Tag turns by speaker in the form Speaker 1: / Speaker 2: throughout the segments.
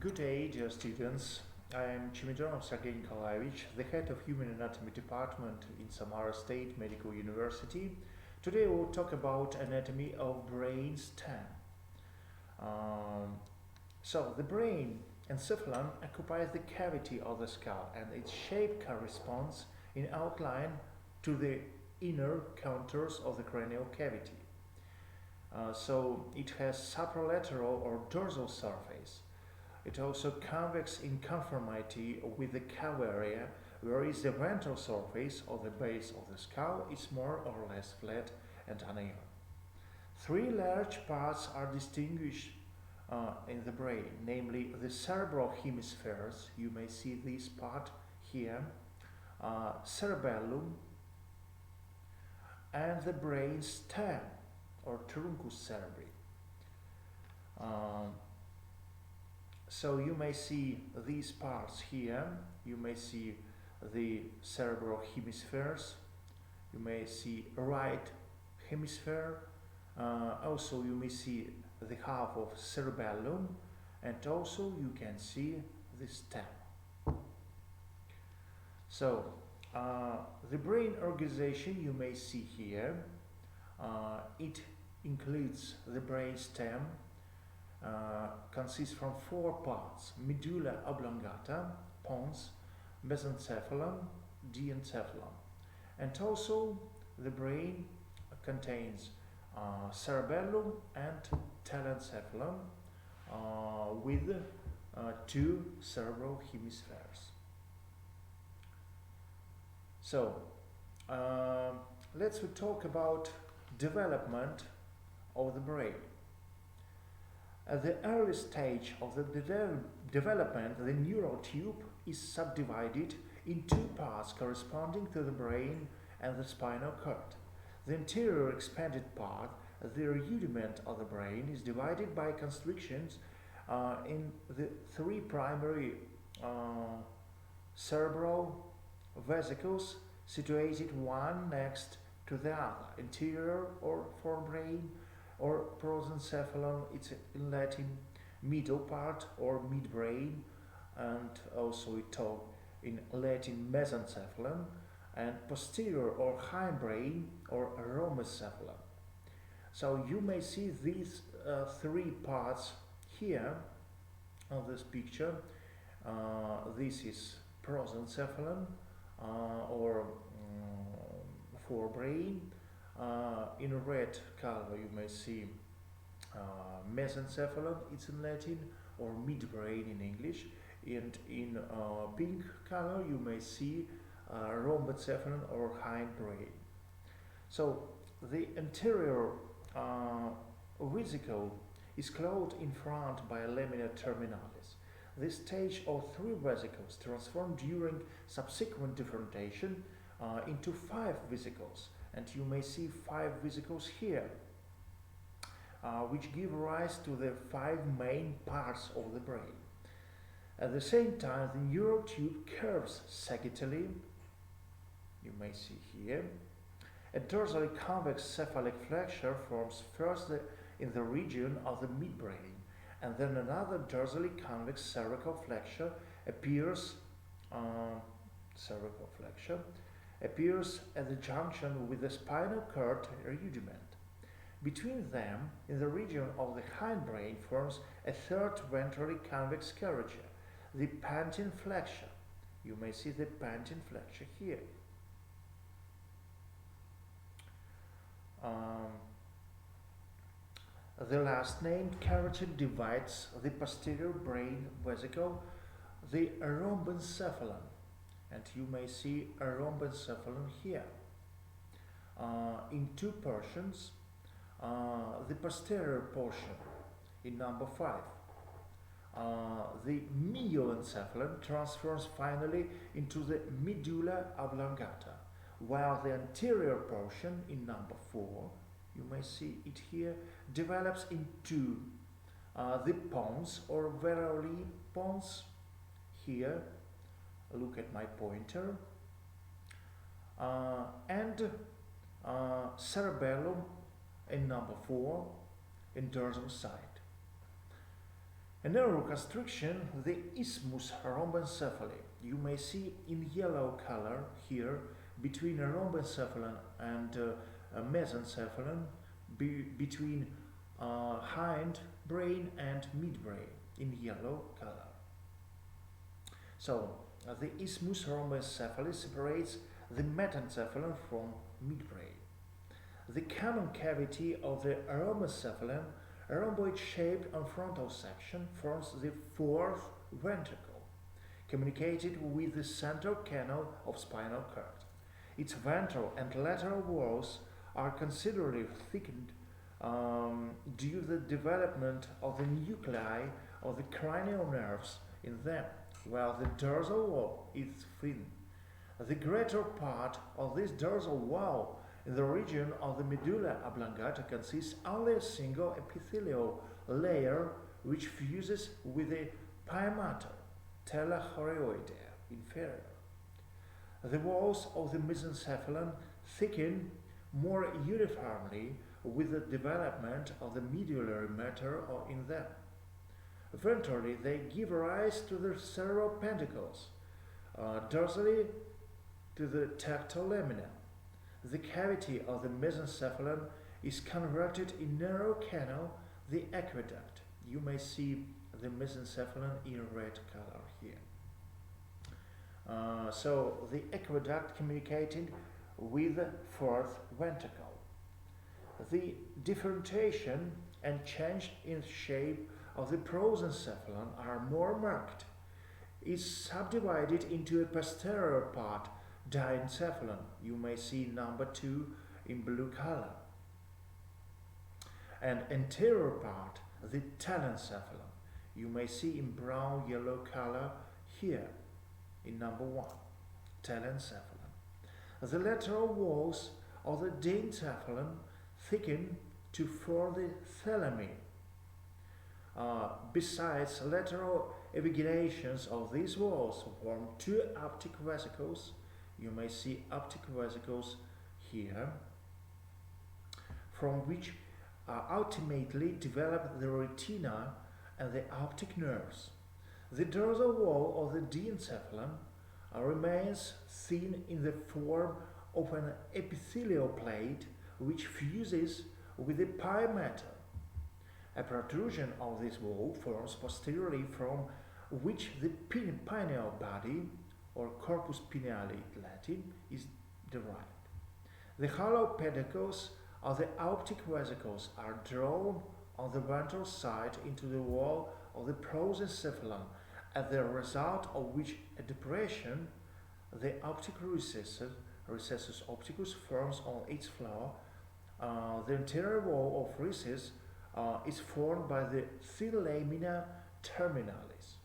Speaker 1: Good day, dear students. I am Chimidonov Sergei Nikolaevich, the head of Human Anatomy Department in Samara State Medical University. Today we'll talk about anatomy of brain stem. So the brain encephalon occupies the cavity of the skull, and its shape corresponds in outline to the inner contours of the cranial cavity. So it has supralateral or dorsal surface. It also convex in conformity with the cava area, whereas the ventral surface of the base of the skull is more or less flat and uneven. Three large parts are distinguished in the brain, namely the cerebral hemispheres. You may see this part here, cerebellum, and the brain stem, or truncus cerebri. So you may see these parts here. You may see the cerebral hemispheres. You may see right hemisphere. Also you may see the half of cerebellum, and also you can see the stem. So the brain organization you may see here. It includes the brain stem. Consists from four parts: medulla oblongata, pons, mesencephalon, diencephalon. And also the brain contains cerebellum and telencephalon with two cerebral hemispheres. So let's talk about development of the brain. At the early stage of the development, the neural tube is subdivided in two parts corresponding to the brain and the spinal cord. The anterior expanded part, the rudiment of the brain, is divided by constrictions in the three primary cerebral vesicles situated one next to the other: anterior or forebrain, or prosencephalon, it's in Latin, middle part or midbrain, and also we talk in Latin mesencephalon, and posterior or hindbrain or rhombocephalon. So you may see these three parts here on this picture. This is prosencephalon or forebrain. In red color you may see mesencephalon, it's in Latin, or midbrain in English, and in pink color you may see rhombocephalon or hindbrain. So the anterior vesicle is clothed in front by a lamina terminalis. This stage of three vesicles transformed during subsequent differentiation into five vesicles. And you may see five vesicles here, which give rise to the five main parts of the brain. At the same time, the neural tube curves sagittally. You may see here. A dorsally convex cephalic flexure forms first in the region of the midbrain, and then another dorsally convex cervical flexure appears at the junction with the spinal cord rudiment. Between them, in the region of the hindbrain, forms a third ventrally convex curvature, the pantine flexure. You may see the pantine flexure here. The last named curvature divides the posterior brain vesicle, the rhombencephalon, and you may see a rhombencephalon here, in two portions. The posterior portion in number 5. The myoencephalon transforms finally into the medulla oblongata, while the anterior portion in number 4, you may see it here, develops into the pons or veroli pons. Here, look at my pointer, and cerebellum in number 4 in dorsal side. A narrow constriction, the isthmus rhombencephaly. You may see in yellow color here between a rhombencephalon and a mesencephalon, between hind brain and midbrain in yellow color. So the isthmus rhombencephaly separates the metencephalon from midbrain. The common cavity of the rhombencephalon, a rhomboid-shaped on frontal section, forms the fourth ventricle, communicated with the central canal of spinal cord. Its ventral and lateral walls are considerably thickened due to the development of the nuclei of the cranial nerves in them, while the dorsal wall is thin. The greater part of this dorsal wall in the region of the medulla oblongata consists only of a single epithelial layer which fuses with the pia mater, telachorioidea inferior. The walls of the mesencephalon thicken more uniformly with the development of the medullary matter in them. Ventrally, they give rise to the cerebral peduncles, dorsally to the tactile lamina. The cavity of the mesencephalon is converted in narrow canal, the aqueduct. You may see the mesencephalon in red color here. So the aqueduct communicating with the fourth ventricle. The differentiation and change in shape of the prosencephalon are more marked. It is subdivided into a posterior part, diencephalon. You may see number 2 in blue color. And anterior part, the telencephalon. You may see in brown yellow color here in number 1, telencephalon. The lateral walls of the diencephalon thicken to form the thalami. Besides lateral evaginations of these walls form 2 optic vesicles. You may see optic vesicles here, from which ultimately develop the retina and the optic nerves. The dorsal wall of the diencephalon remains thin in the form of an epithelial plate which fuses with the pia mater. A protrusion of this wall forms posteriorly, from which the pineal body, or corpus pineale in Latin, is derived. The hollow peduncles of the optic vesicles are drawn on the ventral side into the wall of the prosencephalon, as the result of which a depression, the optic recessus opticus, forms on its floor. The anterior wall of recess is formed by the thin lamina terminalis.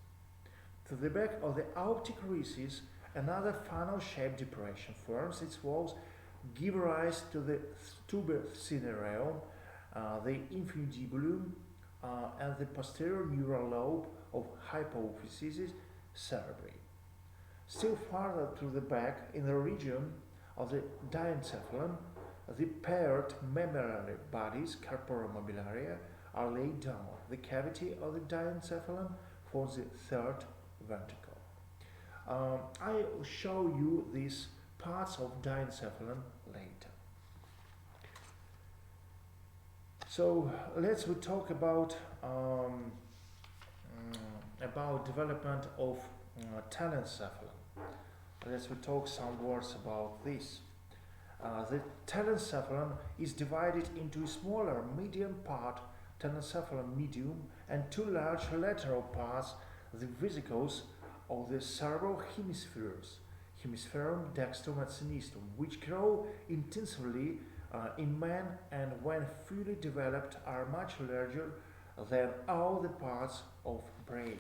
Speaker 1: To the back of the optic recess, another funnel-shaped depression forms its walls, give rise to the tubercinereum, the infundibulum, and the posterior neural lobe of hypophysis cerebri. Still farther to the back, in the region of the diencephalon, the paired mammillary bodies, corporomobiliaria, are laid down. The cavity of the diencephalon forms the third ventricle. I will show you these parts of diencephalon later. So let's talk about development of telencephalon. Let's talk some words about this. The telencephalon is divided into a smaller medium part, telencephalon medium, and 2 large lateral parts, the vesicles of the cerebral hemispheres, hemisferum dextrum and sinistrum, which grow intensively in man, and when fully developed are much larger than all the parts of brain.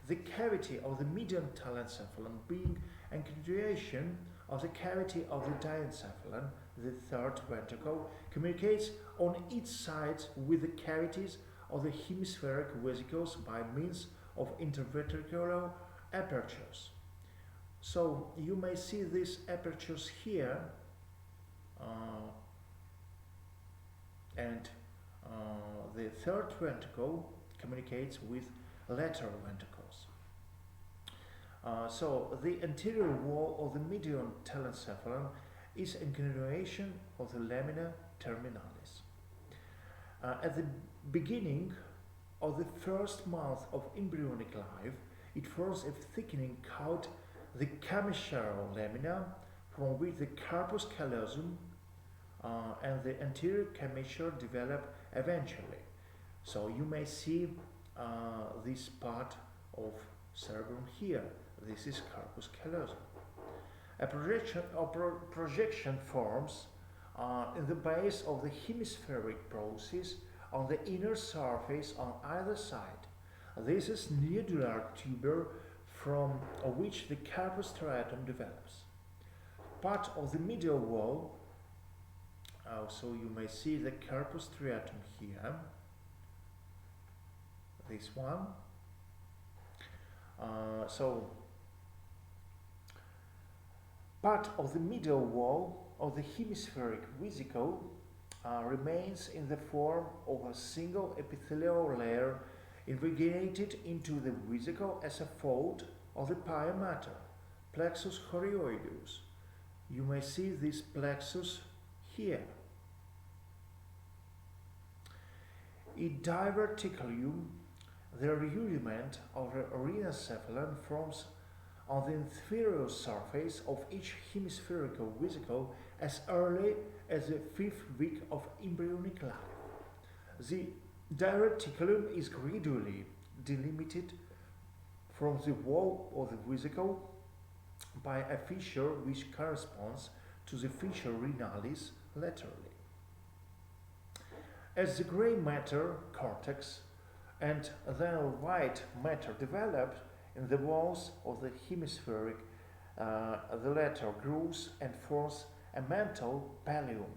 Speaker 1: The cavity of the median telencephalon being a continuation of the cavity of the diencephalon, the third ventricle, communicates on each side with the cavities of the hemispheric vesicles by means of interventricular apertures. So you may see these apertures here, and the third ventricle communicates with lateral ventricles. So the anterior wall of the median telencephalon is a continuation of the lamina terminalis. At the beginning of the first month of embryonic life, it forms a thickening called the chamischral lamina, from which the corpus callosum and the anterior chamischar develop eventually. So you may see this part of cerebrum here. This is corpus callosum. A projection forms in the base of the hemispheric process on the inner surface on either side. This is nodular tuber from which the corpus striatum develops. Part of the medial wall, so you may see the corpus striatum here, this one. So part of the medial wall of the hemispheric vesicle remains in the form of a single epithelial layer invaginated into the vesicle as a fold of the pia mater, plexus chorioideus. You may see this plexus here. In diverticulum, the rudiment of the rhinocephalon forms on the inferior surface of each hemispherical vesicle as early as the 5th week of embryonic life. The diverticulum is gradually delimited from the wall of the vesicle by a fissure which corresponds to the fissure renalis laterally. As the gray matter cortex and then white matter develop in the walls of the hemispheric, the latter grows and forms a mental pallium,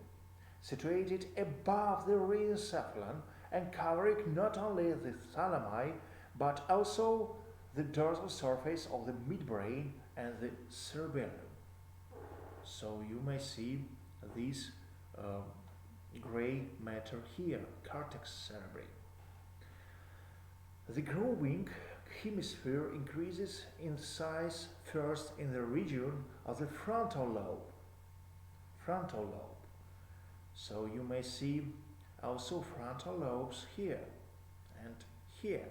Speaker 1: situated above the rhinocephalon and covering not only the thalami but also the dorsal surface of the midbrain and the cerebellum. So you may see this gray matter here, cortex cerebri. The growing hemisphere increases in size first in the region of the frontal lobe. So you may see also frontal lobes here and here.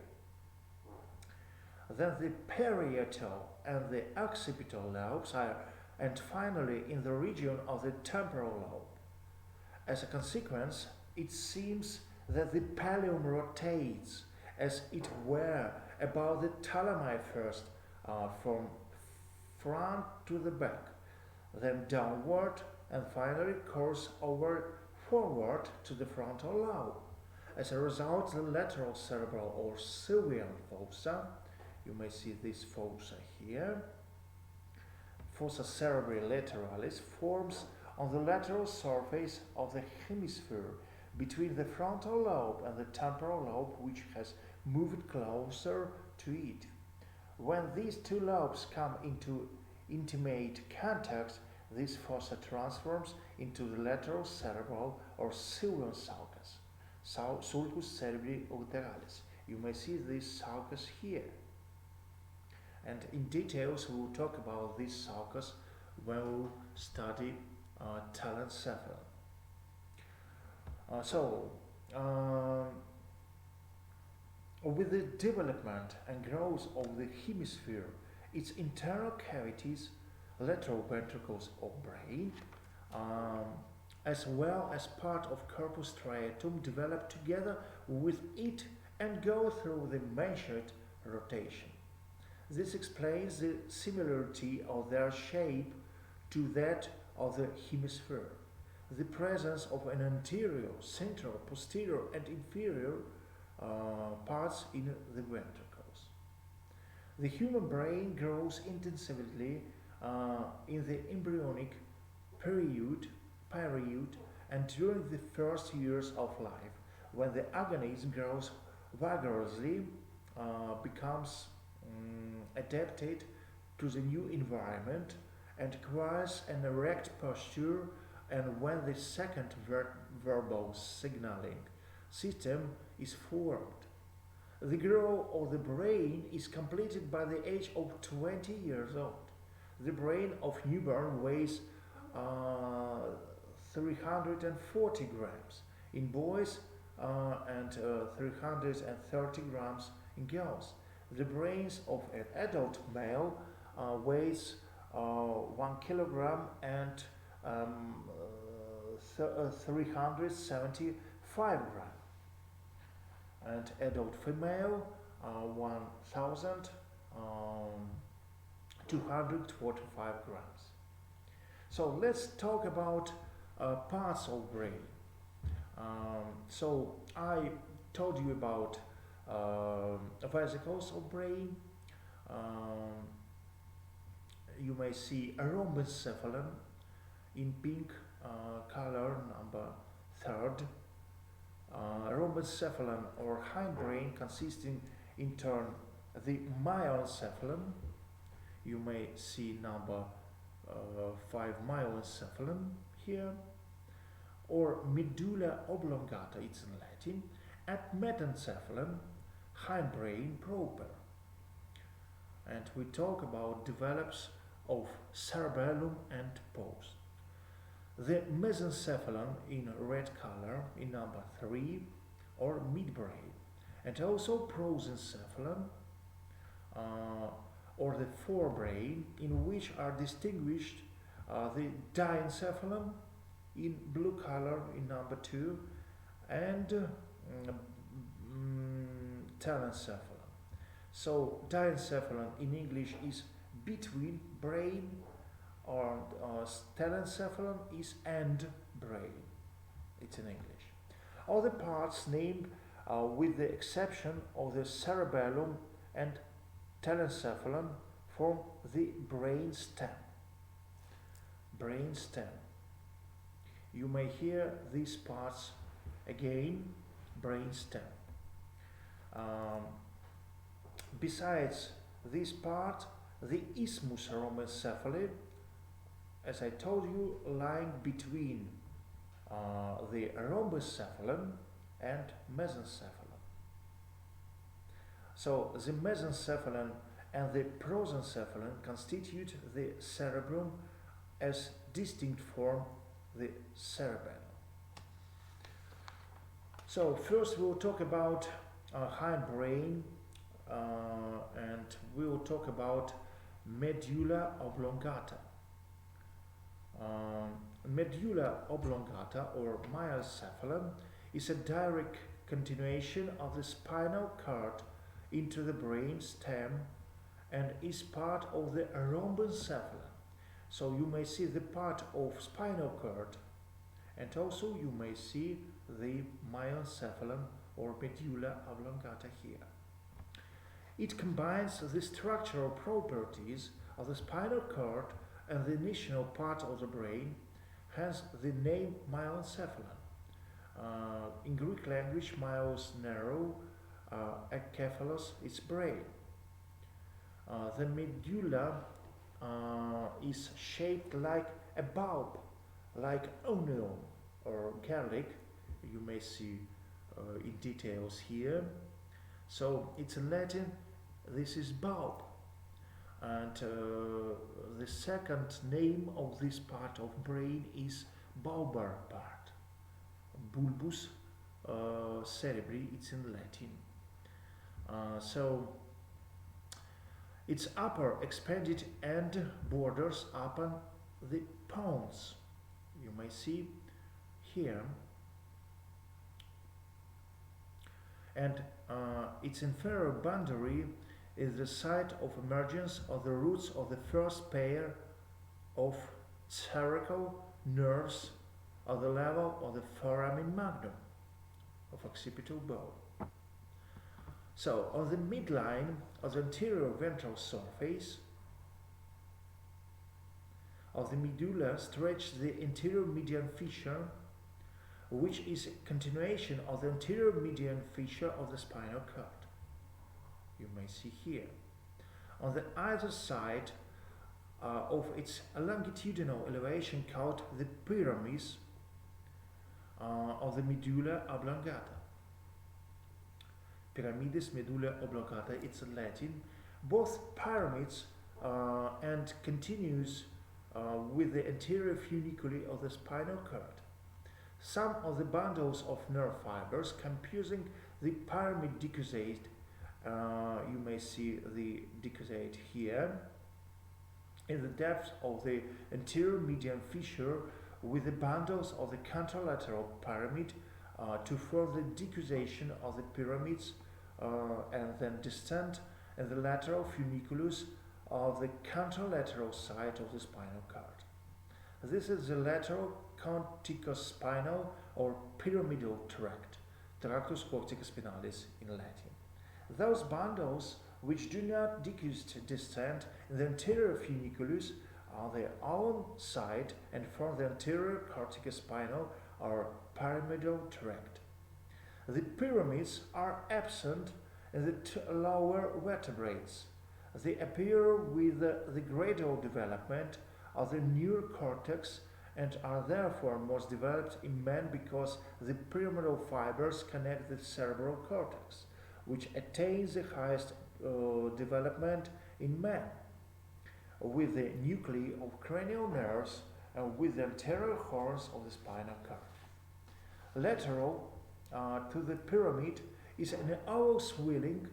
Speaker 1: Then the parietal and the occipital lobes are, and finally in the region of the temporal lobe. As a consequence, it seems that the pallium rotates as it were about the thalami first, from front to the back, then downward, and finally course over forward to the frontal lobe. As a result, the lateral cerebral or sylvian fossa, you may see this fossa here, fossa cerebri lateralis, forms on the lateral surface of the hemisphere between the frontal lobe and the temporal lobe, which has moved closer to it. When these two lobes come into intimate contact, this fossa transforms into the lateral cerebral or sylvian sulcus, sulcus cerebri lateralis. You may see this sulcus here. And in details, we will talk about this sulcus when we study telencephalon. With the development and growth of the hemisphere, its internal cavities, lateral ventricles of brain, as well as part of corpus striatum, develop together with it and go through the mentioned rotation. This explains the similarity of their shape to that of the hemisphere, the presence of an anterior, central, posterior and inferior parts in the ventricles. The human brain grows intensively in the embryonic period and during the first years of life, when the organism grows vigorously, becomes adapted to the new environment and acquires an erect posture, and when the second verbal signaling system is formed. The growth of the brain is completed by the age of 20 years old. The brain of newborn weighs 340 grams in boys and 330 grams in girls. The brains of an adult male weighs 1 kilogram and 375 grams, and adult female 1,245 grams. So let's talk about parts of brain. So I told you about vesicles of brain. You may see a rhombencephalon in pink color, number 3rd. Rhombencephalon or hindbrain consisting in turn the myoencephalon. You may see number 5 myoencephalon here, or medulla oblongata, it's in Latin, and metencephalon, hindbrain proper. And we talk about develops of cerebellum and pose. The mesencephalon in red color in number 3, or midbrain, and also prosencephalon or the forebrain, in which are distinguished the diencephalon in blue color in number 2 and telencephalon. So diencephalon in English is between brain, or telencephalon is and brain. It's in English. All the parts named with the exception of the cerebellum and telencephalon form the brain stem. Brain stem. You may hear these parts again, brain stem. Besides this part, the isthmus rhombencephaly, as I told you, lying between the rhombencephalon and mesencephalon. So the mesencephalon and the prosencephalon constitute the cerebrum as distinct from the cerebellum. So first we will talk about hindbrain, and we will talk about medulla oblongata. Medulla oblongata or myoencephalon is a direct continuation of the spinal cord into the brain stem and is part of the rhombencephalon. So you may see the part of spinal cord, and also you may see the myoencephalon or medulla oblongata here. It combines the structural properties of the spinal cord and the initial part of the brain, hence the name myoencephalon. In Greek language, myos narrow, encephalos is brain. The medulla is shaped like a bulb, like onion or garlic. You may see in details here. So it's in Latin, this is bulb. And the second name of this part of brain is bulbar part. Bulbus cerebri, it's in Latin. So its upper expanded end borders upon the pons. You may see here. And its inferior boundary is the site of emergence of the roots of the first pair of cervical nerves at the level of the foramen magnum of occipital bone. So, on the midline of the anterior ventral surface of the medulla stretches the anterior median fissure, which is a continuation of the anterior median fissure of the spinal cord. You may see here. On the either side of its longitudinal elevation called the pyramids of the medulla oblongata. pyramides, medulla oblongata, it's in Latin, both pyramids and continues with the anterior funiculi of the spinal cord. Some of the bundles of nerve fibers composing the pyramid decussate, you may see the decussate here, in the depth of the anterior median fissure with the bundles of the contralateral pyramid to form the decussation of the pyramids and then descend in the lateral funiculus of the contralateral side of the spinal cord. This is the lateral corticospinal or pyramidal tract, tractus corticospinalis in Latin. Those bundles which do not descend in the anterior funiculus on their own side and form the anterior corticospinal or pyramidal tract. The pyramids are absent in the lower vertebrates. They appear with the gradual development of the neurocortex and are therefore most developed in men because the pyramidal fibers connect the cerebral cortex, which attains the highest development in men, with the nuclei of cranial nerves and with the anterior horns of the spinal cord. Lateral to the pyramid is an oval swelling,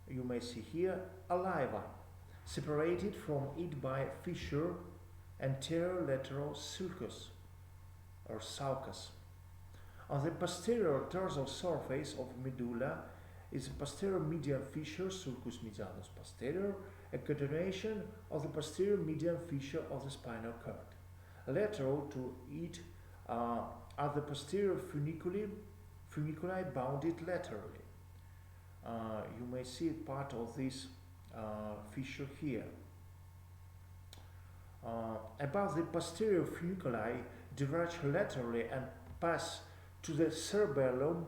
Speaker 1: you may see here, aliva, separated from it by fissure anterior lateral sulcus or sulcus. On the posterior dorsal surface of medulla is a posterior median fissure, sulcus medianus posterior, a continuation of the posterior median fissure of the spinal cord. Lateral to it are the posterior funiculi bounded laterally. You may see part of this fissure here. Above the posterior funiculi diverge laterally and pass to the cerebellum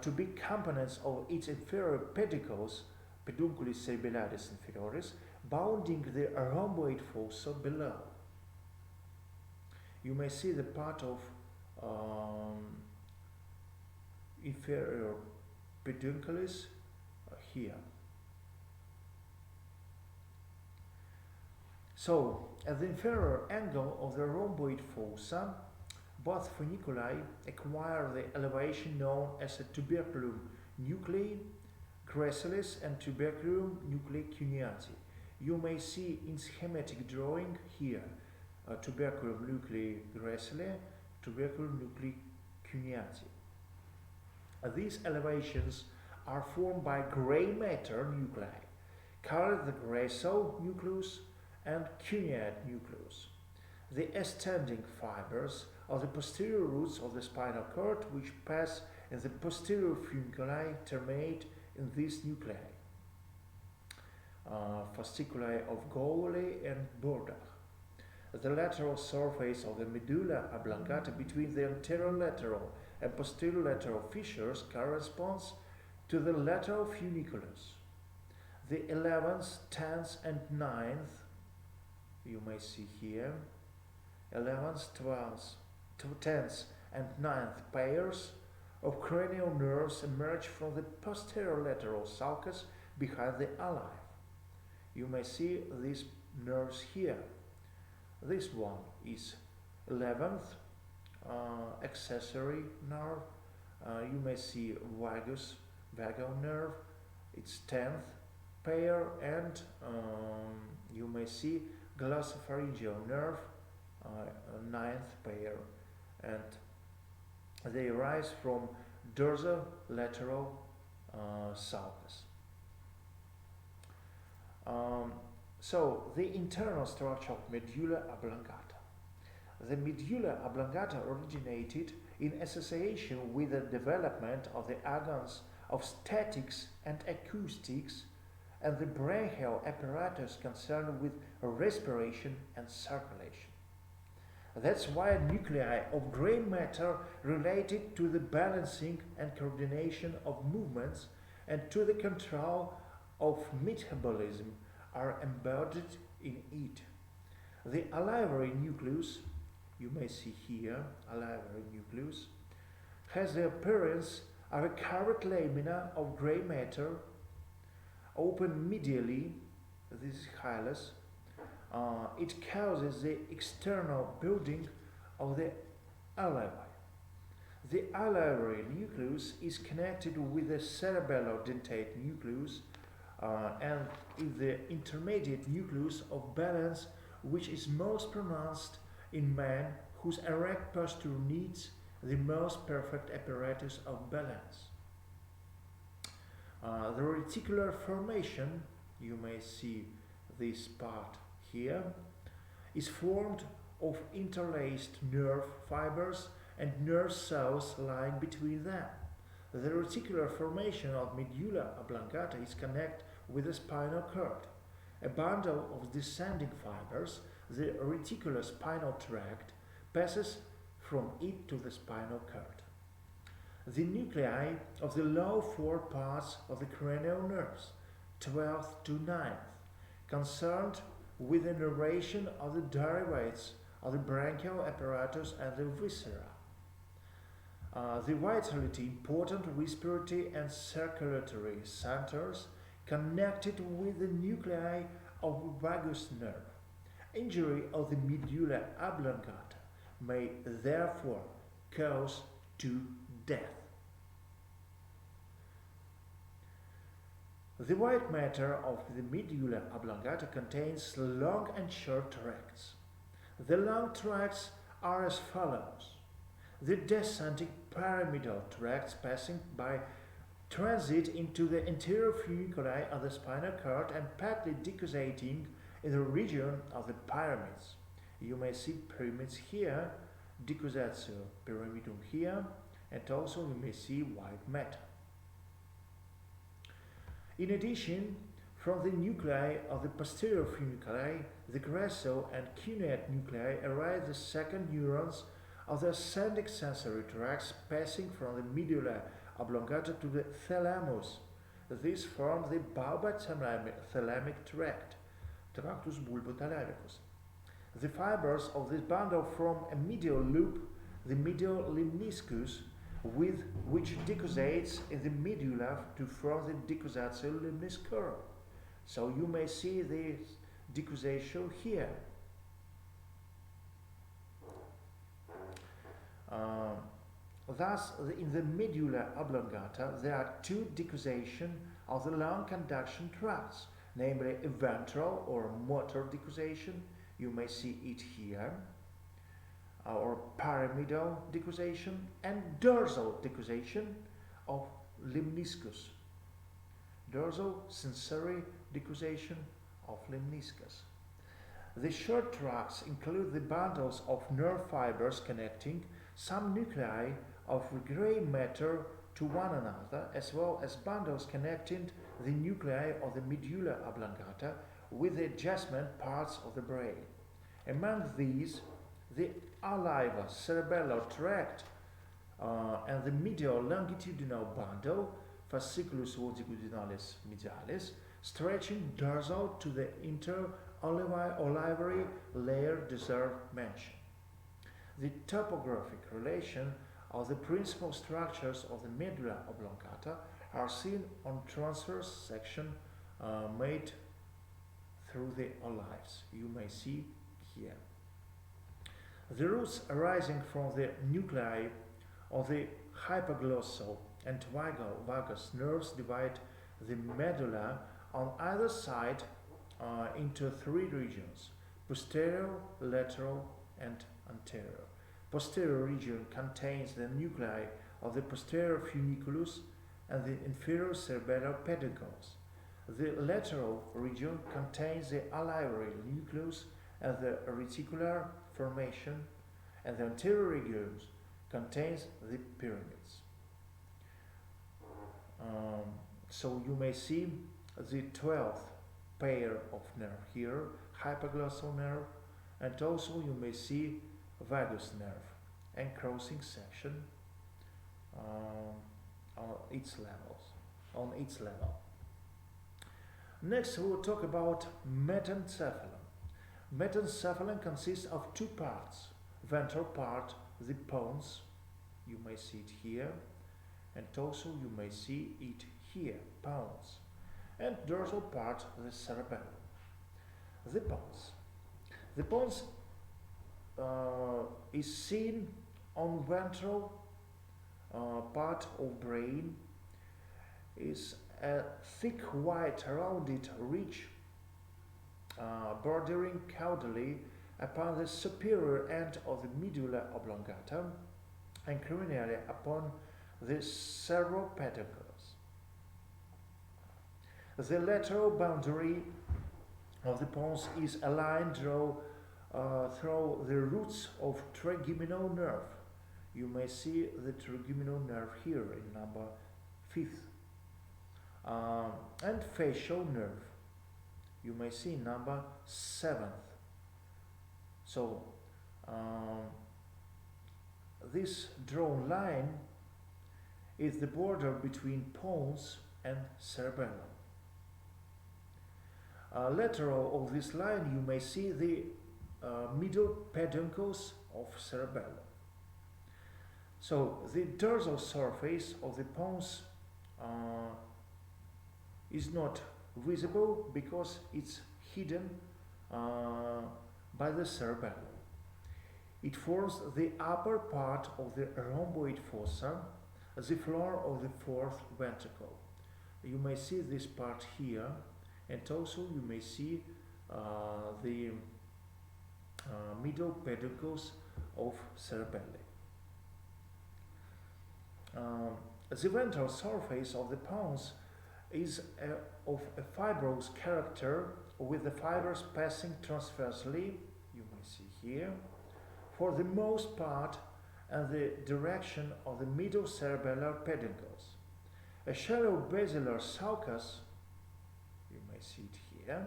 Speaker 1: to be components of its inferior pedicles, pedunculis cerebellaris inferioris, bounding the rhomboid fossa below. You may see the part of inferior pedunculis here. So, at the inferior angle of the rhomboid fossa, both funiculi acquire the elevation known as a tuberculum nuclei gracilis and tuberculum nuclei cuneati. You may see in schematic drawing here tuberculum nuclei gracile, tuberculum nuclei cuneati. These elevations are formed by gray matter nuclei, called the gracile nucleus and cuneate nucleus. The ascending fibers are the posterior roots of the spinal cord, which pass in the posterior funiculi, terminate in these nuclei, fasciculi of Gowley and Burdach. The lateral surface of the medulla oblongata between the anterolateral and posterolateral fissures corresponds to the lateral funiculus. The 11th, 10th, and 9th, you may see here, 11th, 12th, 10th, and 9th pairs of cranial nerves emerge from the posterolateral sulcus behind the alive. You may see these nerves here. This one is 11th accessory nerve. You may see vagal nerve. It's 10th pair, and you may see glossopharyngeal nerve, 9th pair, and they arise from dorsolateral sulcus. So, the internal structure of medulla oblongata. The medulla oblongata originated in association with the development of the organs of statics and acoustics and the brachial apparatus concerned with respiration and circulation. That's why nuclei of gray matter related to the balancing and coordination of movements and to the control of metabolism are embodied in it. The salivary nucleus, you may see here, salivary nucleus, has the appearance are a carrot lamina of gray matter, open medially. This is hilus. It causes the external building of the alveoli. The alveolar nucleus is connected with the cerebellodentate nucleus and is the intermediate nucleus of balance, which is most pronounced in man whose erect posture needs the most perfect apparatus of balance. The reticular formation, you may see this part here, is formed of interlaced nerve fibers and nerve cells lying between them. The reticular formation of medulla oblongata is connected with the spinal cord. A bundle of descending fibers, the reticulospinal tract, passes from it to the spinal cord. The nuclei of the lower four parts of the cranial nerves, 12th to 9th, concerned with the narration of the derivatives of the branchial apparatus and the viscera. The vitally important respiratory and circulatory centers connected with the nuclei of the vagus nerve. Injury of the medulla oblongata may therefore cause to death. The white matter of the medulla oblongata contains long and short tracts. The long tracts are as follows. The descending pyramidal tracts passing by transit into the anterior funiculi of the spinal cord and partly decussating in the region of the pyramids. You may see pyramids here, decussatio pyramidum here, and also you may see white matter. In addition, from the nuclei of the posterior funiculi, the grasso and cuneate nuclei arise the second neurons of the ascending sensory tracts passing from the medulla oblongata to the thalamus. These form the bulbothalamic tract, tractus bulbothalamicus. The fibers of this bundle form a medial loop, the medial limniscus, with which decussates in the medulla to form the decussatio limniscorum. So you may see this decussatio here. Thus, in the medulla oblongata, there are two decussation of the long conduction tracts, namely a ventral or motor decussation, you may see it here, or pyramidal decussation, and dorsal decussation of limniscus, dorsal sensory decussation of limniscus. The short tracts include the bundles of nerve fibers connecting some nuclei of gray matter to one another, as well as bundles connecting the nuclei of the medulla oblongata with the adjacent parts of the brain. Among these, the aliva cerebellar tract and the medial longitudinal bundle, fasciculus longitudinalis medialis, stretching dorsal to the inter-olivary layer deserve mention. The topographic relation of the principal structures of the medulla oblongata are seen on transverse section made through the olives. You may see here. The roots arising from the nuclei of the hypoglossal and vagus nerves divide the medulla on either side into three regions: posterior, lateral, and anterior. Posterior region contains the nuclei of the posterior funiculus and the inferior cerebellar peduncle. The lateral region contains the alveolar nucleus and the reticular formation, and the anterior region contains the pyramids. So you may see the 12th pair of nerve here, hypoglossal nerve, and also you may see vagus nerve and crossing section on its level. Next we will talk about metencephalon. Metencephalon consists of two parts: ventral part, the pons, you may see it here, and also you may see it here, pons, and dorsal part the cerebellum. The pons. The pons is seen on ventral part of brain, is a thick white rounded ridge bordering caudally upon the superior end of the medulla oblongata and cranially upon the cerebropeduncles. The lateral boundary of the pons is a line drawn through the roots of trigeminal nerve. You may see the trigeminal nerve here in number 5th. And facial nerve. You may see number 7th. So, this drawn line is the border between pons and cerebellum. Lateral of this line you may see the middle peduncles of cerebellum. So the dorsal surface of the pons is not visible because it's hidden by the cerebellum. It forms the upper part of the rhomboid fossa, the floor of the fourth ventricle. You may see this part here, and also you may see the middle peduncles of cerebelli. The ventral surface of the pons is of a fibrous character, with the fibers passing transversely, you may see here, for the most part in the direction of the middle cerebellar peduncles. A shallow basilar sulcus, you may see it here,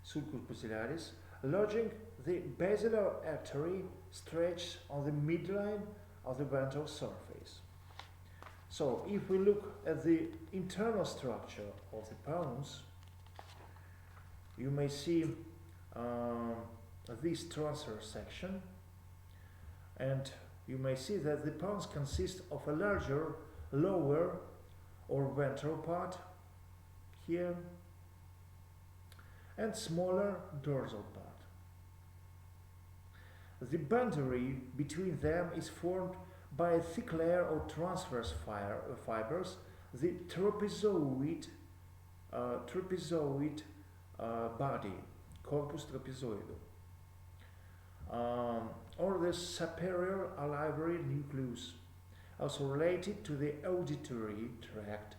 Speaker 1: sulcus basilaris, lodging the basilar artery stretched on the midline of the ventral surface. So, if we look at the internal structure of the pons, you may see this transverse section, and you may see that the pons consist of a larger lower or ventral part here and smaller dorsal part. The boundary between them is formed by a thick layer of transverse fibers, the trapezoid body, corpus trapezoidum, or the superior salivary nucleus, also related to the auditory tract,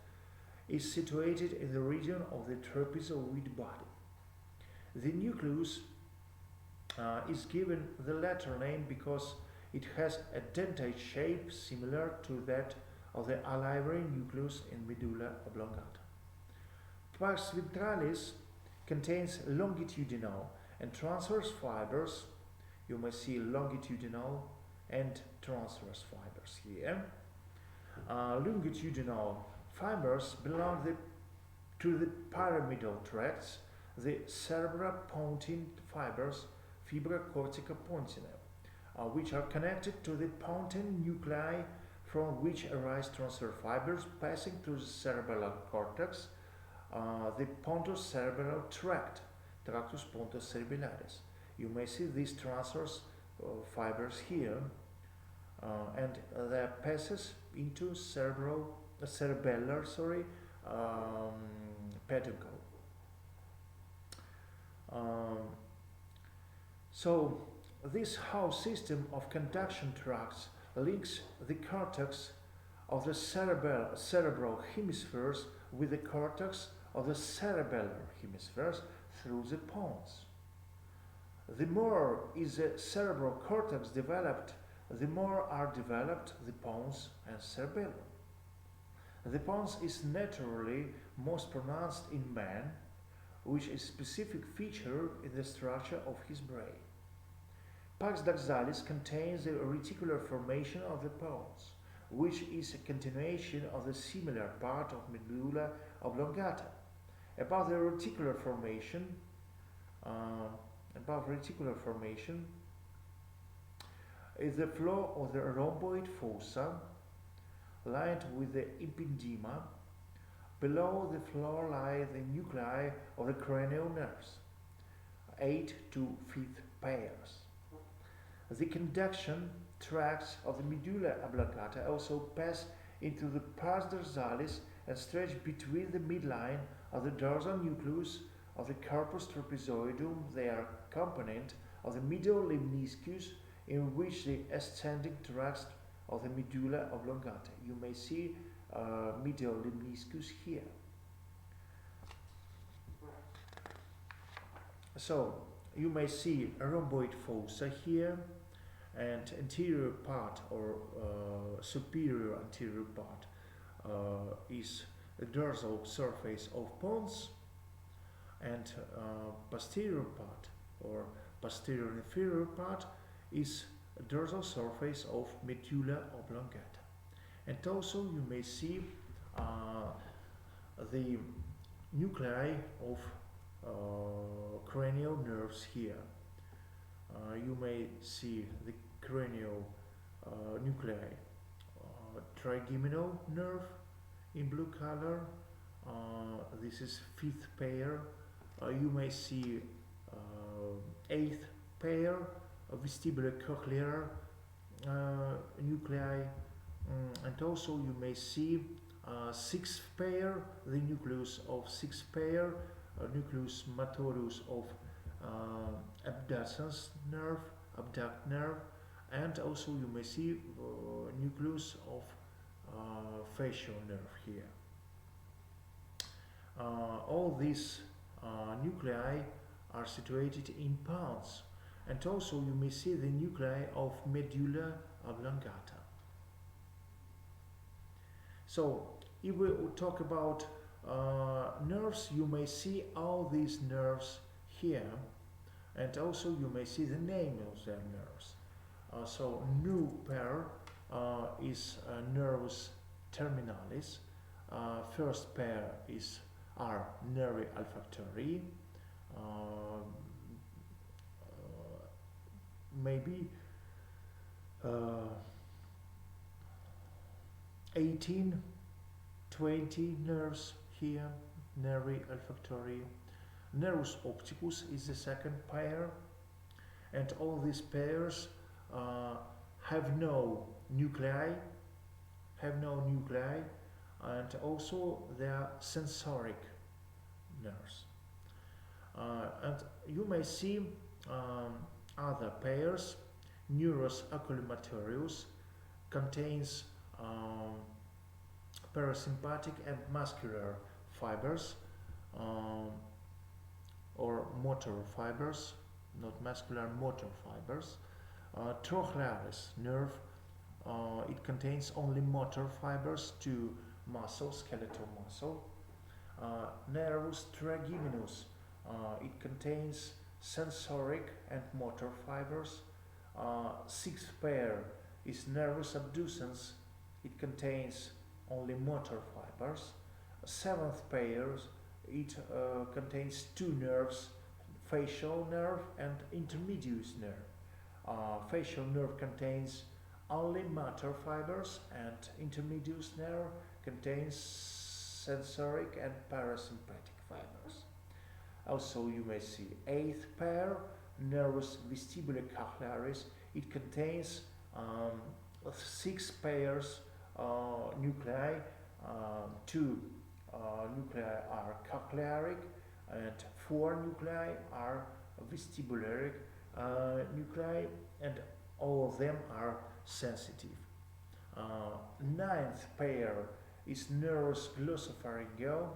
Speaker 1: is situated in the region of the trapezoid body. The nucleus is given the latter name because it has a dentate shape similar to that of the salivary nucleus in medulla oblongata. Pars ventralis contains longitudinal and transverse fibers. You may see longitudinal and transverse fibers here. Longitudinal fibers belong to the pyramidal tracts, the cerebropontine fibers, fibra cortica pontine, which are connected to the pontine nuclei, from which arise transverse fibers passing through the cerebellar cortex, the pontocerebellar tract, tractus pontocerebellaris. You may see these transverse fibers here, and that passes into cerebellar peduncle. So this house system of conduction tracts links the cortex of the cerebral hemispheres with the cortex of the cerebellar hemispheres through the pons. The more is the cerebral cortex developed, the more are developed the pons and cerebellum. The pons is naturally most pronounced in man, which is a specific feature in the structure of his brain. Pars doxalis contains the reticular formation of the pons, which is a continuation of the similar part of medulla oblongata. Above reticular formation is the floor of the rhomboid fossa, lined with the ependyma. Below the floor lie the nuclei of the cranial nerves, 8 to 5 pairs. The conduction tracts of the medulla oblongata also pass into the pars dorsalis and stretch between the midline of the dorsal nucleus of the corpus trapezoidum. They are component of the medial lemniscus, in which the ascending tracts of the medulla oblongata. You may see medial lemniscus here. So you may see a rhomboid fossa here, and anterior part or superior anterior part is the dorsal surface of pons, and posterior part or posterior inferior part is a dorsal surface of medulla oblongata. And also you may see the nuclei of cranial nerves here. You may see the cranial nuclei, trigeminal nerve in blue color. This is 5th pair. You may see 8th pair of vestibulocochlear nuclei, and also you may see 6th pair, the nucleus of 6th pair, nucleus motorius of abducens nerve, abduct nerve, and also you may see nucleus of facial nerve here. All these nuclei are situated in pons, and also you may see the nuclei of medulla oblongata. So if we talk about nerves, you may see all these nerves here, and also you may see the name of their nerves. So new pair is nervus terminalis. First pair are nervi olfactory. Maybe 18, 20 nerves here, nervi olfactory. Nervus opticus is the second pair, and all these pairs have no nuclei, and also they are sensoric nerves. And you may see other pairs. Neurus oculomotorius contains parasympathetic and muscular fibers, or motor fibers, not muscular, motor fibers. Trochlearis nerve, it contains only motor fibers to muscle, skeletal muscle. Nervus trigeminus, it contains sensoric and motor fibers. 6th pair is nervus abducens, it contains only motor fibers. 7th pair, it contains 2 nerves, facial nerve and intermedius nerve. Facial nerve contains only motor fibers, and intermedius nerve contains sensoric and parasympathetic fibers. Also you may see 8th pair, nervus vestibulocochlearis. It contains 6 pairs nuclei. 2 nuclei are cochlearic, and 4 nuclei are vestibularic nuclei, and all of them are sensitive. 9th pair is nervus glossopharyngeal.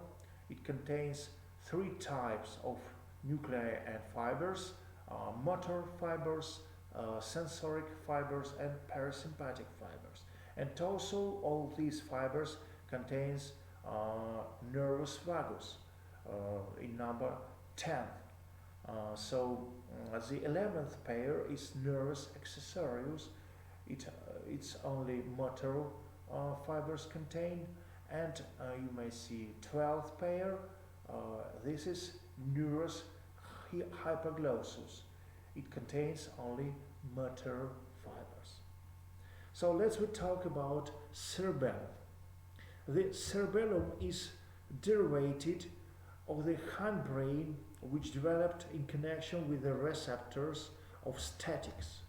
Speaker 1: It contains 3 types of nuclei and fibers: motor fibers, sensoric fibers, and parasympathetic fibers. And also all these fibers contains nervus vagus in number 10. The 11th pair is nervus accessorius. It's only motor fibers contained, and you may see 12th pair. This is nervus hypoglossus. It contains only motor fibers. So let's we talk about cerebellum. The cerebellum is derived of the hindbrain which developed in connection with the receptors of statics.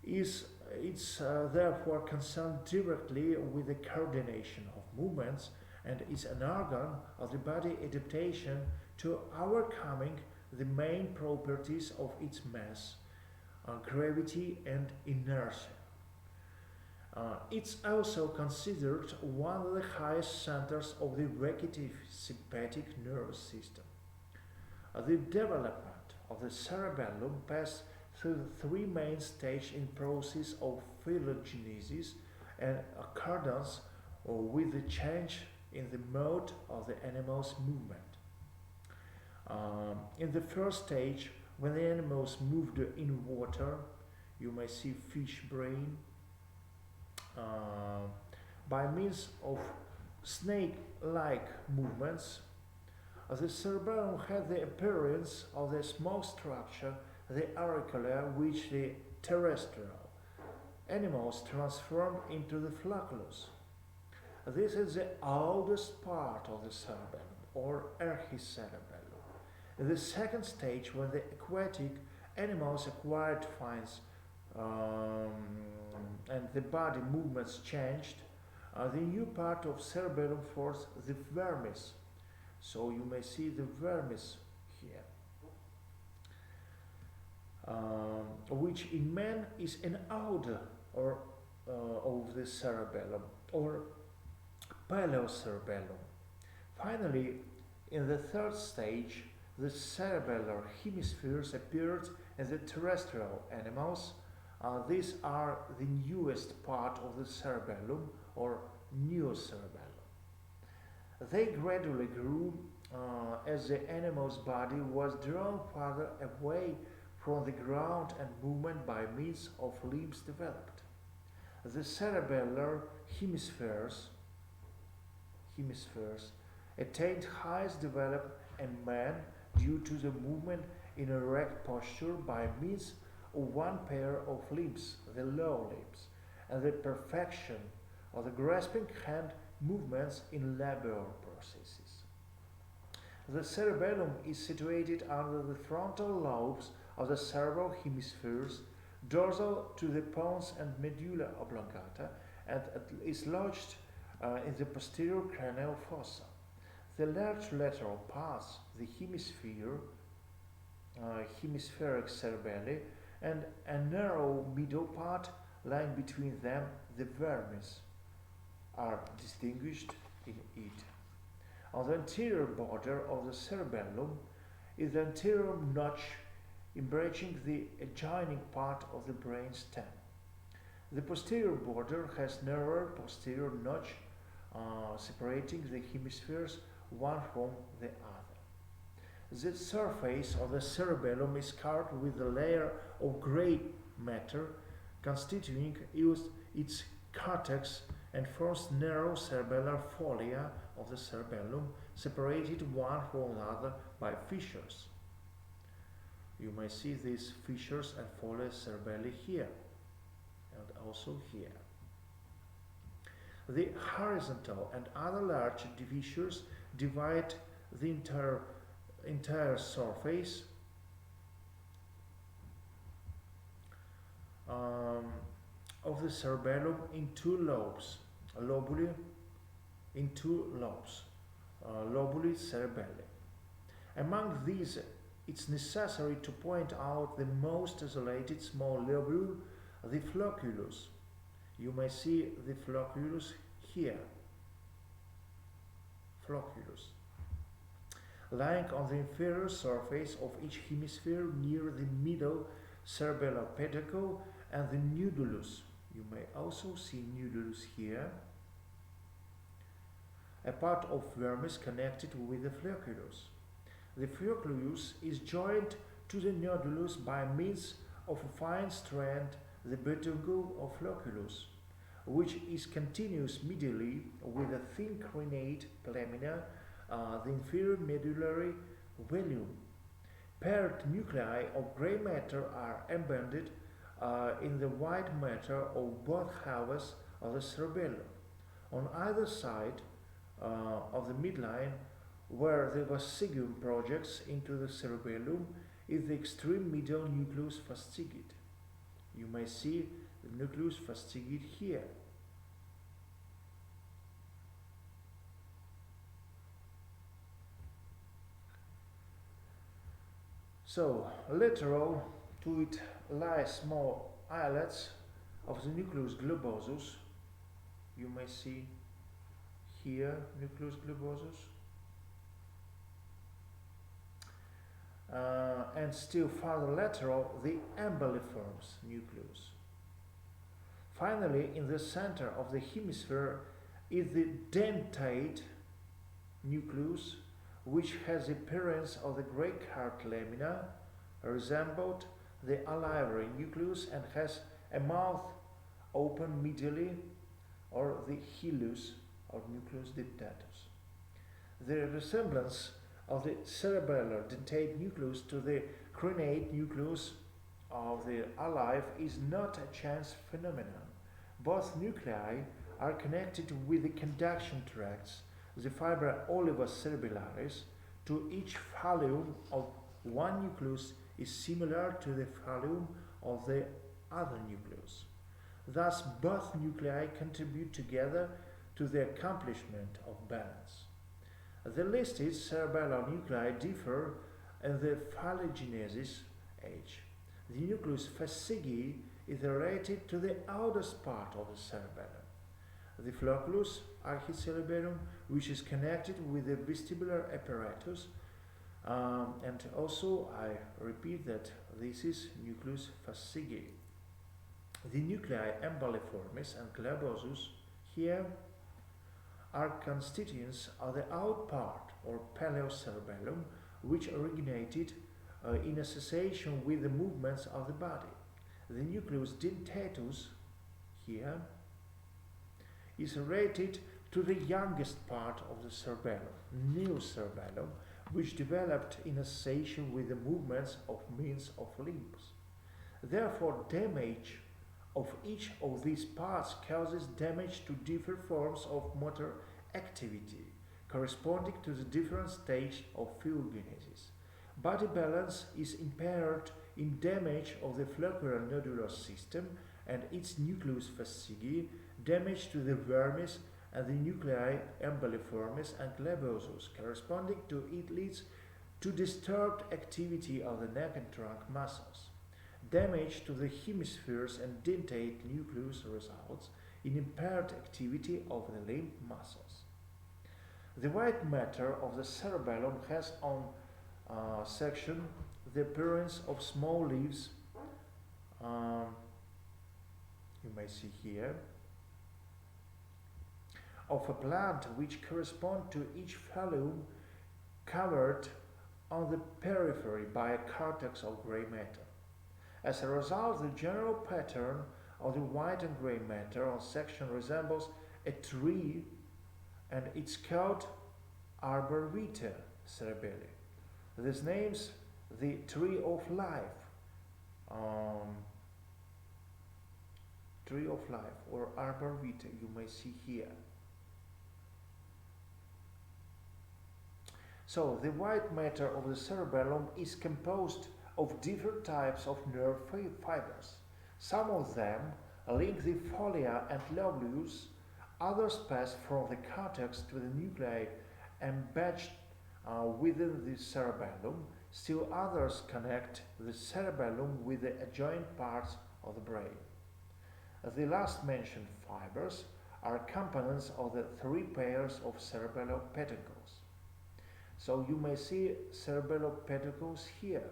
Speaker 1: It's therefore concerned directly with the coordination of movements and is an organ of the body adaptation to overcoming the main properties of its mass, gravity and inertia. It's also considered one of the highest centers of the vegetative sympathetic nervous system. The development of the cerebellum passed through the three main stages in process of phylogenesis and accordance with the change in the mode of the animal's movement. In the first stage, when the animals moved in water, you may see fish brain, by means of snake-like movements, the cerebellum had the appearance of the small structure, the auricular, which the terrestrial animals transformed into the flocculus. This is the oldest part of the cerebellum, or archicerebellum. In the second stage, when the aquatic animals acquired fins and the body movements changed, the new part of cerebellum forms the vermis. So you may see the vermis here, which in man is an outer or of the cerebellum or paleocerebellum. Finally, in the third stage, the cerebellar hemispheres appeared in the terrestrial animals. These are the newest part of the cerebellum or neocerebellum. They gradually grew as the animal's body was drawn farther away from the ground and movement by means of limbs developed. The cerebellar hemispheres attained highest development in man due to the movement in erect posture by means of one pair of limbs, the lower limbs, and the perfection of the grasping hand movements in labor processes. The cerebellum is situated under the frontal lobes of the cerebral hemispheres, dorsal to the pons and medulla oblongata, and is lodged in the posterior cranial fossa. The large lateral parts, the hemispheric cerebelli, and a narrow middle part lying between them, the vermis, are distinguished in it. On the anterior border of the cerebellum is the anterior notch embracing the adjoining part of the brain stem. The posterior border has narrower posterior notch separating the hemispheres one from the other. The surface of the cerebellum is covered with a layer of gray matter constituting its cortex and forms narrow cerebellar folia of the cerebellum, separated one from another by fissures. You may see these fissures and folia cerebelli here and also here. The horizontal and other large fissures divide the entire surface of the cerebellum in two lobes, lobuli cerebelli. Among these, it's necessary to point out the most isolated small lobule, the flocculus. You may see the flocculus here. Flocculus. Lying on the inferior surface of each hemisphere near the middle cerebellar pedicle and the nudulus. You may also see nudulus here, a part of vermis connected with the flocculus. The flocculus is joined to the nodulus by means of a fine strand, the peduncle of flocculus, which is continuous medially with a thin crenate lamina, the inferior medullary velum. Paired nuclei of gray matter are embedded in the white matter of both halves of the cerebellum. On either side of the midline, where the vestigium projects into the cerebellum, is the extreme middle nucleus fascigite. You may see the nucleus fascigite here. So, lateral to it lie small islets of the nucleus globosus. You may see here nucleus globosus. And still farther lateral, the embaliforms nucleus. Finally, in the center of the hemisphere is the dentate nucleus, which has the appearance of the great heart lamina, resembled the alivery nucleus, and has a mouth open medially, or the hilus or nucleus dentatus. The resemblance of the cerebellar dentate nucleus to the crenate nucleus of the alive is not a chance phenomenon. Both nuclei are connected with the conduction tracts, the fibra oliva cerebellaris. To each phallum of one nucleus is similar to the phallum of the other nucleus. Thus, both nuclei contribute together to the accomplishment of balance. The listed cerebellar nuclei differ in the phylogenesis age. The nucleus fascigui is related to the outermost part of the cerebellum. The flocculus archicerebellum, which is connected with the vestibular apparatus, and also I repeat that this is nucleus fascigui. The nuclei embaliformis and globosus here are constituents of the out part or paleocerebellum, which originated in association with the movements of the body. The nucleus dentatus here is related to the youngest part of the cerebellum, neocerebellum, which developed in association with the movements of means of limbs. Therefore, damage of each of these parts causes damage to different forms of motor activity, corresponding to the different stage of phylogenesis. Body balance is impaired in damage of the floccular nodular system and its nucleus fascigui, damage to the vermis and the nuclei embaliformis and globosus, corresponding to it leads to disturbed activity of the neck and trunk muscles. Damage to the hemispheres and dentate nucleus results in impaired activity of the limb muscles. The white matter of the cerebellum has on section the appearance of small leaves, you may see here, of a plant which correspond to each phallum, covered on the periphery by a cortex of gray matter. As a result, the general pattern of the white and gray matter on section resembles a tree, and it's called arbor vitae cerebelli. This names the tree of life, or arbor vitae, you may see here. So the white matter of the cerebellum is composed of different types of nerve fibers. Some of them link the folia and lobules, others pass from the cortex to the nuclei embedded within the cerebellum, still others connect the cerebellum with the adjoining parts of the brain. The last mentioned fibers are components of the three pairs of cerebellar pedicles. So you may see cerebellar pedicles here.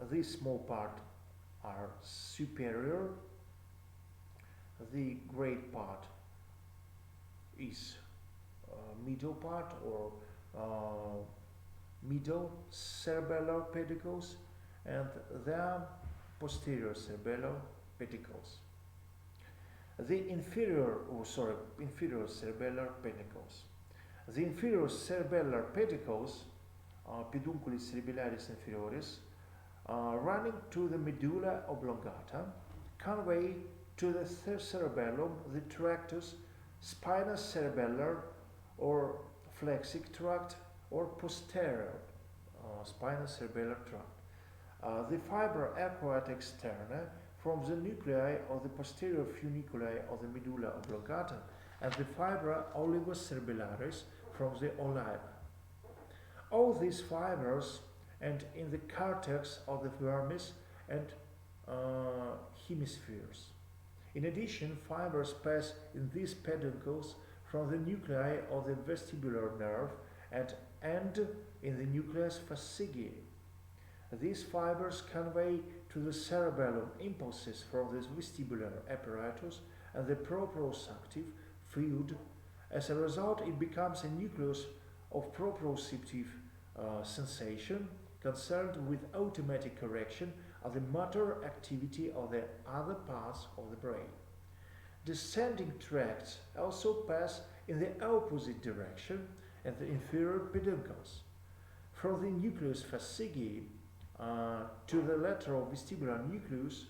Speaker 1: This small part are superior, the great part is middle part or middle cerebellar pedicles, and the posterior cerebellar pedicles. The inferior cerebellar pedicles. The inferior cerebellar pedicles pedunculi cerebellaris inferiores, running to the medulla oblongata, convey to the cerebellum the tractus, spina cerebellar or flexic tract, or posterior spina cerebellar tract. The fibra arcuate externa from the nuclei of the posterior funiculi of the medulla oblongata, and the fibra olivocerebellaris from the oliva. All these fibers and in the cortex of the vermis and hemispheres. In addition, fibers pass in these peduncles from the nuclei of the vestibular nerve and end in the nucleus fasciae. These fibers convey to the cerebellum impulses from the vestibular apparatus and the proprioceptive fluid. As a result, it becomes a nucleus of proprioceptive sensation concerned with automatic correction of the motor activity of the other parts of the brain. Descending tracts also pass in the opposite direction and the inferior peduncles. From the nucleus fasciae to the lateral vestibular nucleus,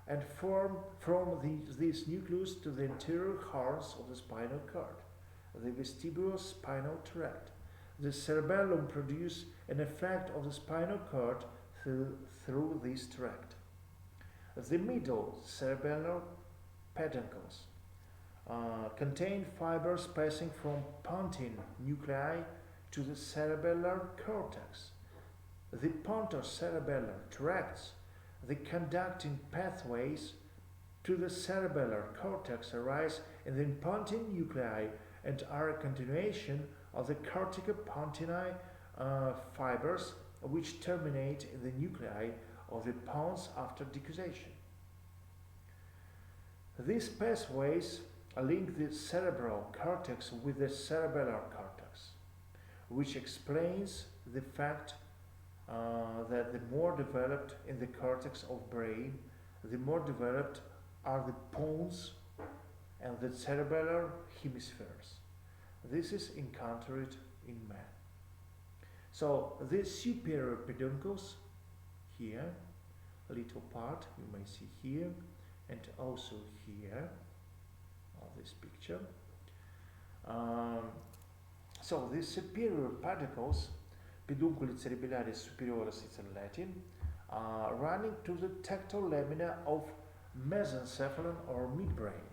Speaker 1: and from this nucleus to the anterior horns of the spinal cord, the vestibulospinal tract. The cerebellum produces an effect of the spinal cord through this tract. The middle cerebellar peduncles contain fibers passing from pontine nuclei to the cerebellar cortex. The pontocerebellar tracts, the conducting pathways to the cerebellar cortex, arise in the pontine nuclei and are a continuation of the corticopontine fibers, which terminate in the nuclei of the pons after decussation. These pathways link the cerebral cortex with the cerebellar cortex, which explains the fact that the more developed in the cortex of brain, the more developed are the pons and the cerebellar hemispheres. This is encountered in man. So the superior peduncles here, a little part you may see here, and also here on this picture. So the superior peduncles, pedunculi cerebellaris superioris, it's in Latin, running to the tactile lamina of mesencephalon or midbrain,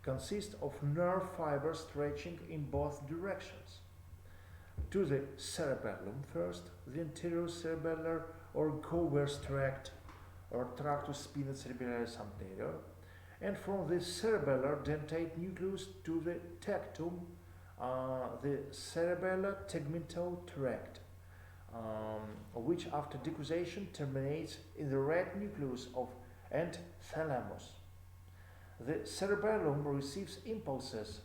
Speaker 1: consist of nerve fibers stretching in both directions. To the cerebellum first, the anterior cerebellar or Gower's tract or tractus spina cerebellaris anterior, and from the cerebellar dentate nucleus to the tectum, the cerebellar tegmental tract, which after decussation terminates in the red nucleus of and thalamus. The cerebellum receives impulses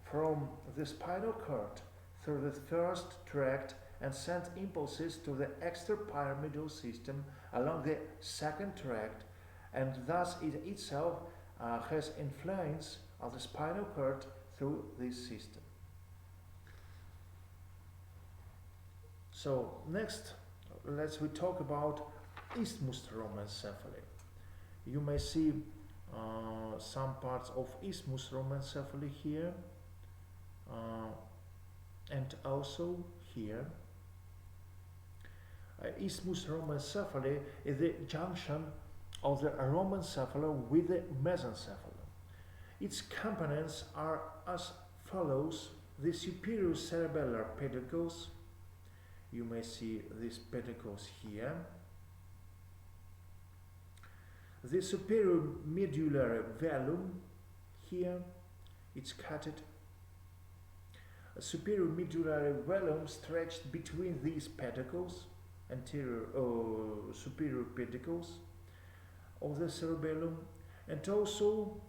Speaker 1: from the spinal cord through the first tract and sends impulses to the extrapyramidal system along the second tract, and thus it itself has influence of the spinal cord through this system. So next, we talk about isthmus rhomencephaly. You may see some parts of isthmus rhomencephaly here, and also here. Isthmus rhomencephaly is the junction of the rhomencephalon with the mesencephalon. Its components are as follows: the superior cerebellar peduncles. You may see these peduncles here. The superior medullary velum here, it's cutted. A superior medullary velum stretched between these peduncles, anterior or superior peduncles of the cerebellum, and also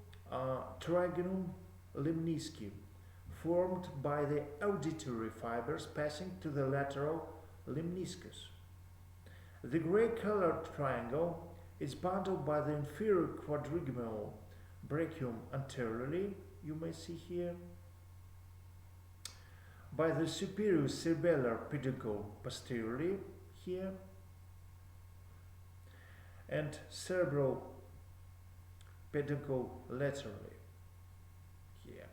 Speaker 1: trigonum lemnisci, formed by the auditory fibers passing to the lateral lemniscus. The gray-colored triangle is bundled by the inferior quadrigemal brachium anteriorly, you may see here, by the superior cerebellar peduncle posteriorly, here, and cerebral pedagogue laterally here,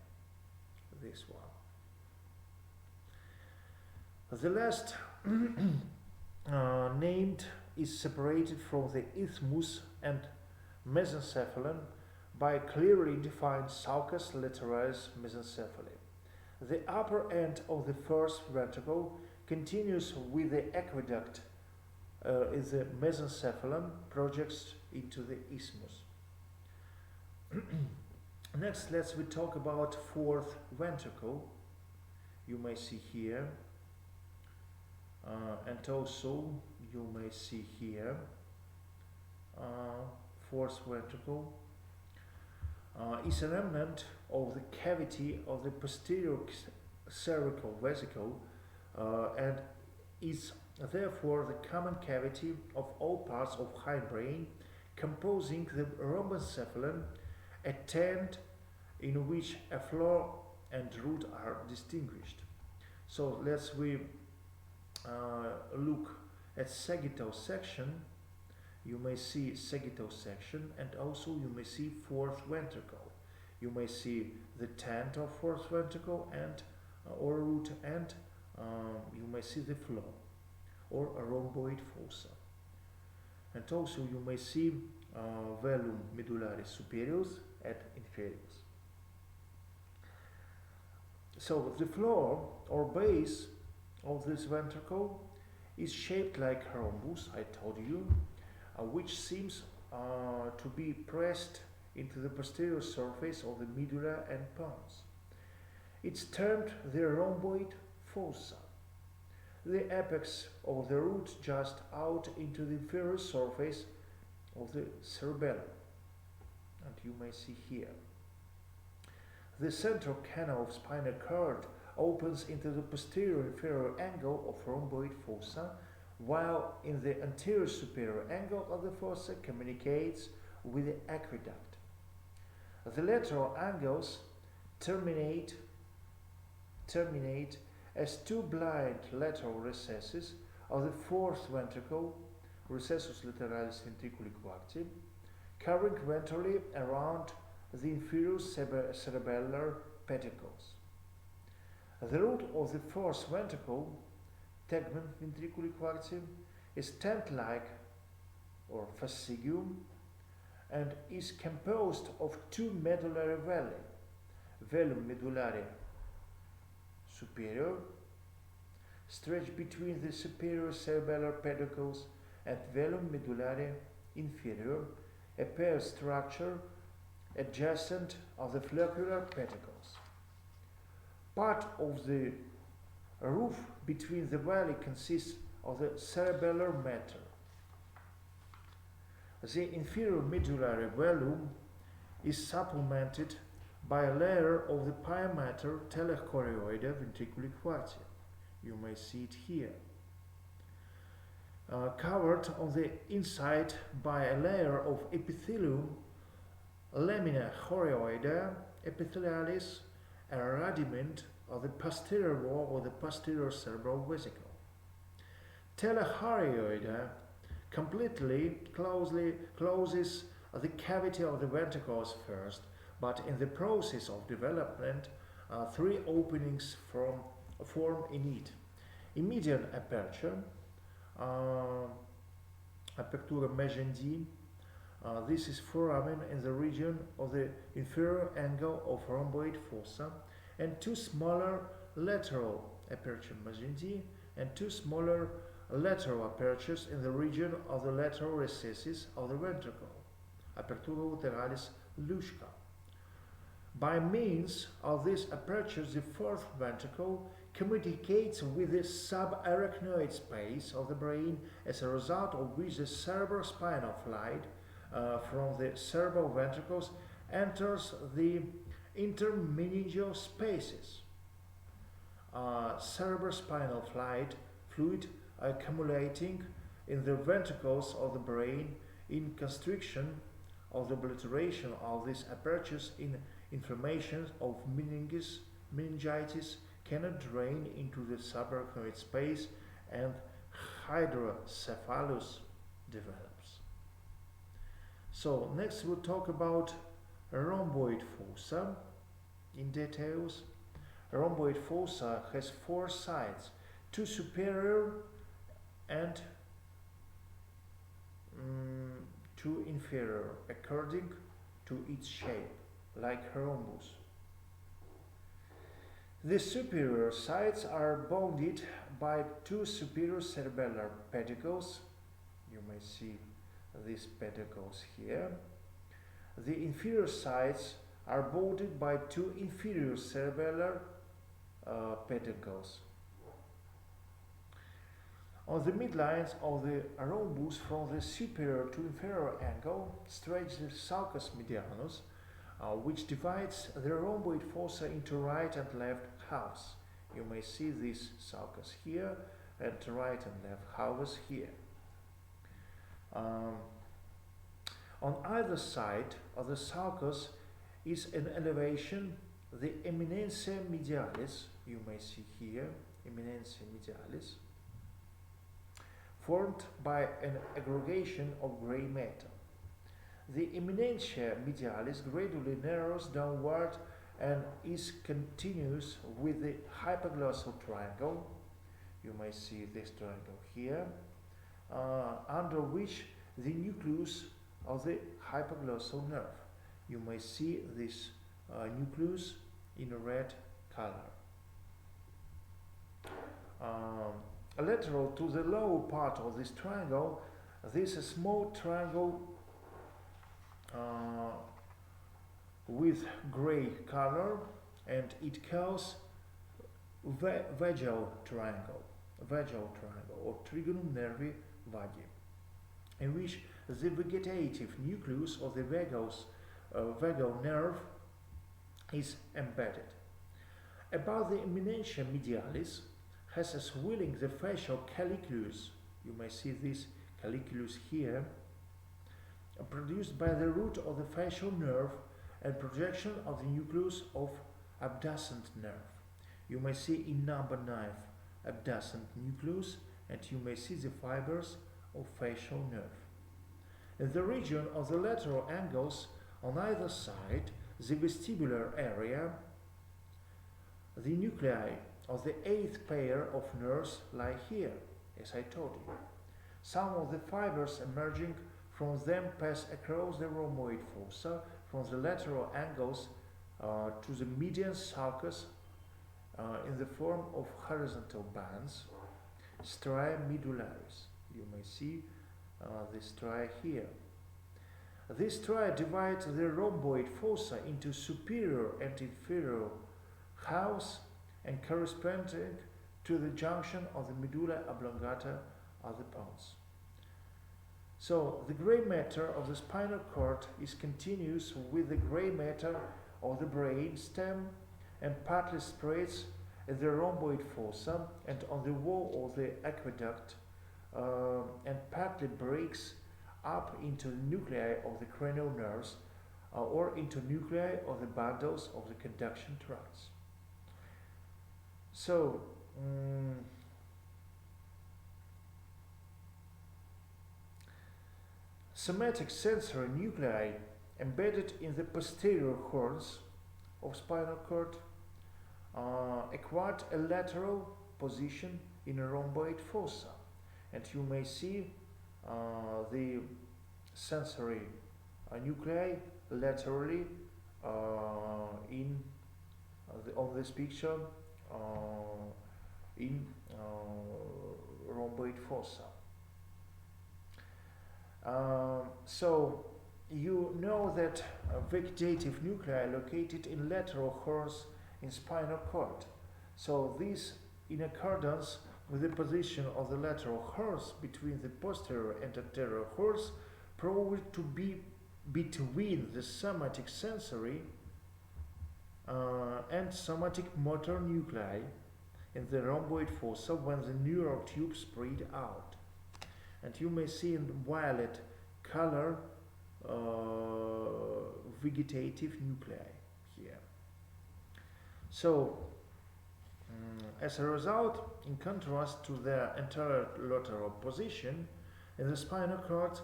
Speaker 1: this one. The last named is separated from the isthmus and mesencephalon by a clearly defined sulcus lateralis mesencephaly. The upper end of the first ventricle continues with the aqueduct in the mesencephalon, projects into the isthmus. Next, let's talk about fourth ventricle. You may see here, and also you may see here, fourth ventricle is a remnant of the cavity of the posterior cervical vesicle and is therefore the common cavity of all parts of hindbrain, composing the rhombencephalon, a tent in which a floor and root are distinguished. So let's look at sagittal section. You may see sagittal section, and also you may see fourth ventricle. You may see the tent of fourth ventricle and or root, and you may see the floor or a rhomboid fossa. And also you may see velum medullaris superius and inferius. So the floor or base of this ventricle is shaped like a rhombus, I told you, which seems to be pressed into the posterior surface of the medulla and pons. It's termed the rhomboid fossa. The apex of the root just out into the inferior surface of the cerebellum, and you may see here. The central canal of spinal cord opens into the posterior inferior angle of rhomboid fossa, while in the anterior superior angle of the fossa communicates with the aqueduct. The lateral angles terminate as two blind lateral recesses of the fourth ventricle, recessus lateralis ventriculi coacti, covering ventrally around the inferior cerebellar pedicles. The root of the fourth ventricle, tegmen ventriculi coacti, is tent-like or fasciculum and is composed of two medullary villi, velum medullare superior, stretched between the superior cerebellar pedicles, and velum medullare inferior, a paired structure adjacent of the floccular pedicles. Part of the roof between the villi consists of the cerebellar matter. The inferior medullary velum is supplemented by a layer of the pia mater telechorioida ventriculi coacti. You may see it here. Covered on the inside by a layer of epithelium, lamina chorioida epithelialis, a rudiment of the posterior wall of the posterior cerebral vesicle. Telechorioida completely closes the cavity of the ventricles first, but in the process of development, three openings form in it. Immediate aperture, apertura mesenchyma, this is foramen in the region of the inferior angle of rhomboid fossa, and two smaller lateral aperture mesenchyma and two smaller lateral apertures in the region of the lateral recesses of the ventricle, apertura lateralis lusca. By means of these apertures, the fourth ventricle communicates with the subarachnoid space of the brain, as a result of which the cerebrospinal fluid from the cerebral ventricles enters the intermeningeal spaces. Cerebrospinal fluid accumulating in the ventricles of the brain in constriction of the obliteration of these apertures in inflammation of meningitis cannot drain into the subarachnoid space and hydrocephalus develops. So next we'll talk about rhomboid fossa in details. Rhomboid fossa has 4 sides, 2 superior and 2 inferior, according to its shape, like rhombus. The superior sides are bounded by 2 superior cerebellar pedicles. You may see these pedicles here. The inferior sides are bounded by 2 inferior cerebellar pedicles. On the midlines of the rhombus from the superior to inferior angle stretches the sulcus medianus, which divides the rhomboid fossa into right and left halves. You may see this sulcus here and right and left halves here. On either side of the sulcus is an elevation, the eminentia medialis, you may see here, eminentia medialis, formed by an aggregation of gray matter. The eminentia medialis gradually narrows downward and is continuous with the hypoglossal triangle. You may see this triangle here, under which the nucleus of the hypoglossal nerve. You may see this nucleus in a red color. Lateral to the lower part of this triangle, this is a small triangle with gray color, and it calls vagal triangle or trigonum nervi vagi, in which the vegetative nucleus of the vagal nerve is embedded. About the eminentia medialis has a swelling the facial colliculus. You may see this colliculus here, produced by the root of the facial nerve and projection of the nucleus of abducent nerve. You may see in number 9 abducent nucleus, and you may see the fibers of facial nerve. In the region of the lateral angles on either side, the vestibular area, the nuclei of the 8th pair of nerves lie here, as I told you. Some of the fibers emerging from them pass across the rhomboid fossa from the lateral angles to the median sulcus in the form of horizontal bands, stria medullaris. You may see the stria here. This stria divides the rhomboid fossa into superior and inferior halves and corresponding to the junction of the medulla oblongata of the pons. So the gray matter of the spinal cord is continuous with the gray matter of the brain stem and partly spreads at the rhomboid fossa and on the wall of the aqueduct and partly breaks up into the nuclei of the cranial nerves or into nuclei of the bundles of the conduction tracts. So, somatic sensory nuclei embedded in the posterior horns of spinal cord acquired a lateral position in a rhomboid fossa, and you may see the sensory nuclei laterally on this picture in rhomboid fossa. So you know that vegetative nuclei located in lateral horns in spinal cord. So this, in accordance with the position of the lateral horns between the posterior and anterior horns, probably to be between the somatic sensory and somatic motor nuclei in the rhomboid fossa when the neural tube spread out. And you may see in violet color vegetative nuclei here. So As a result, in contrast to their interlateral position, in the spinal cord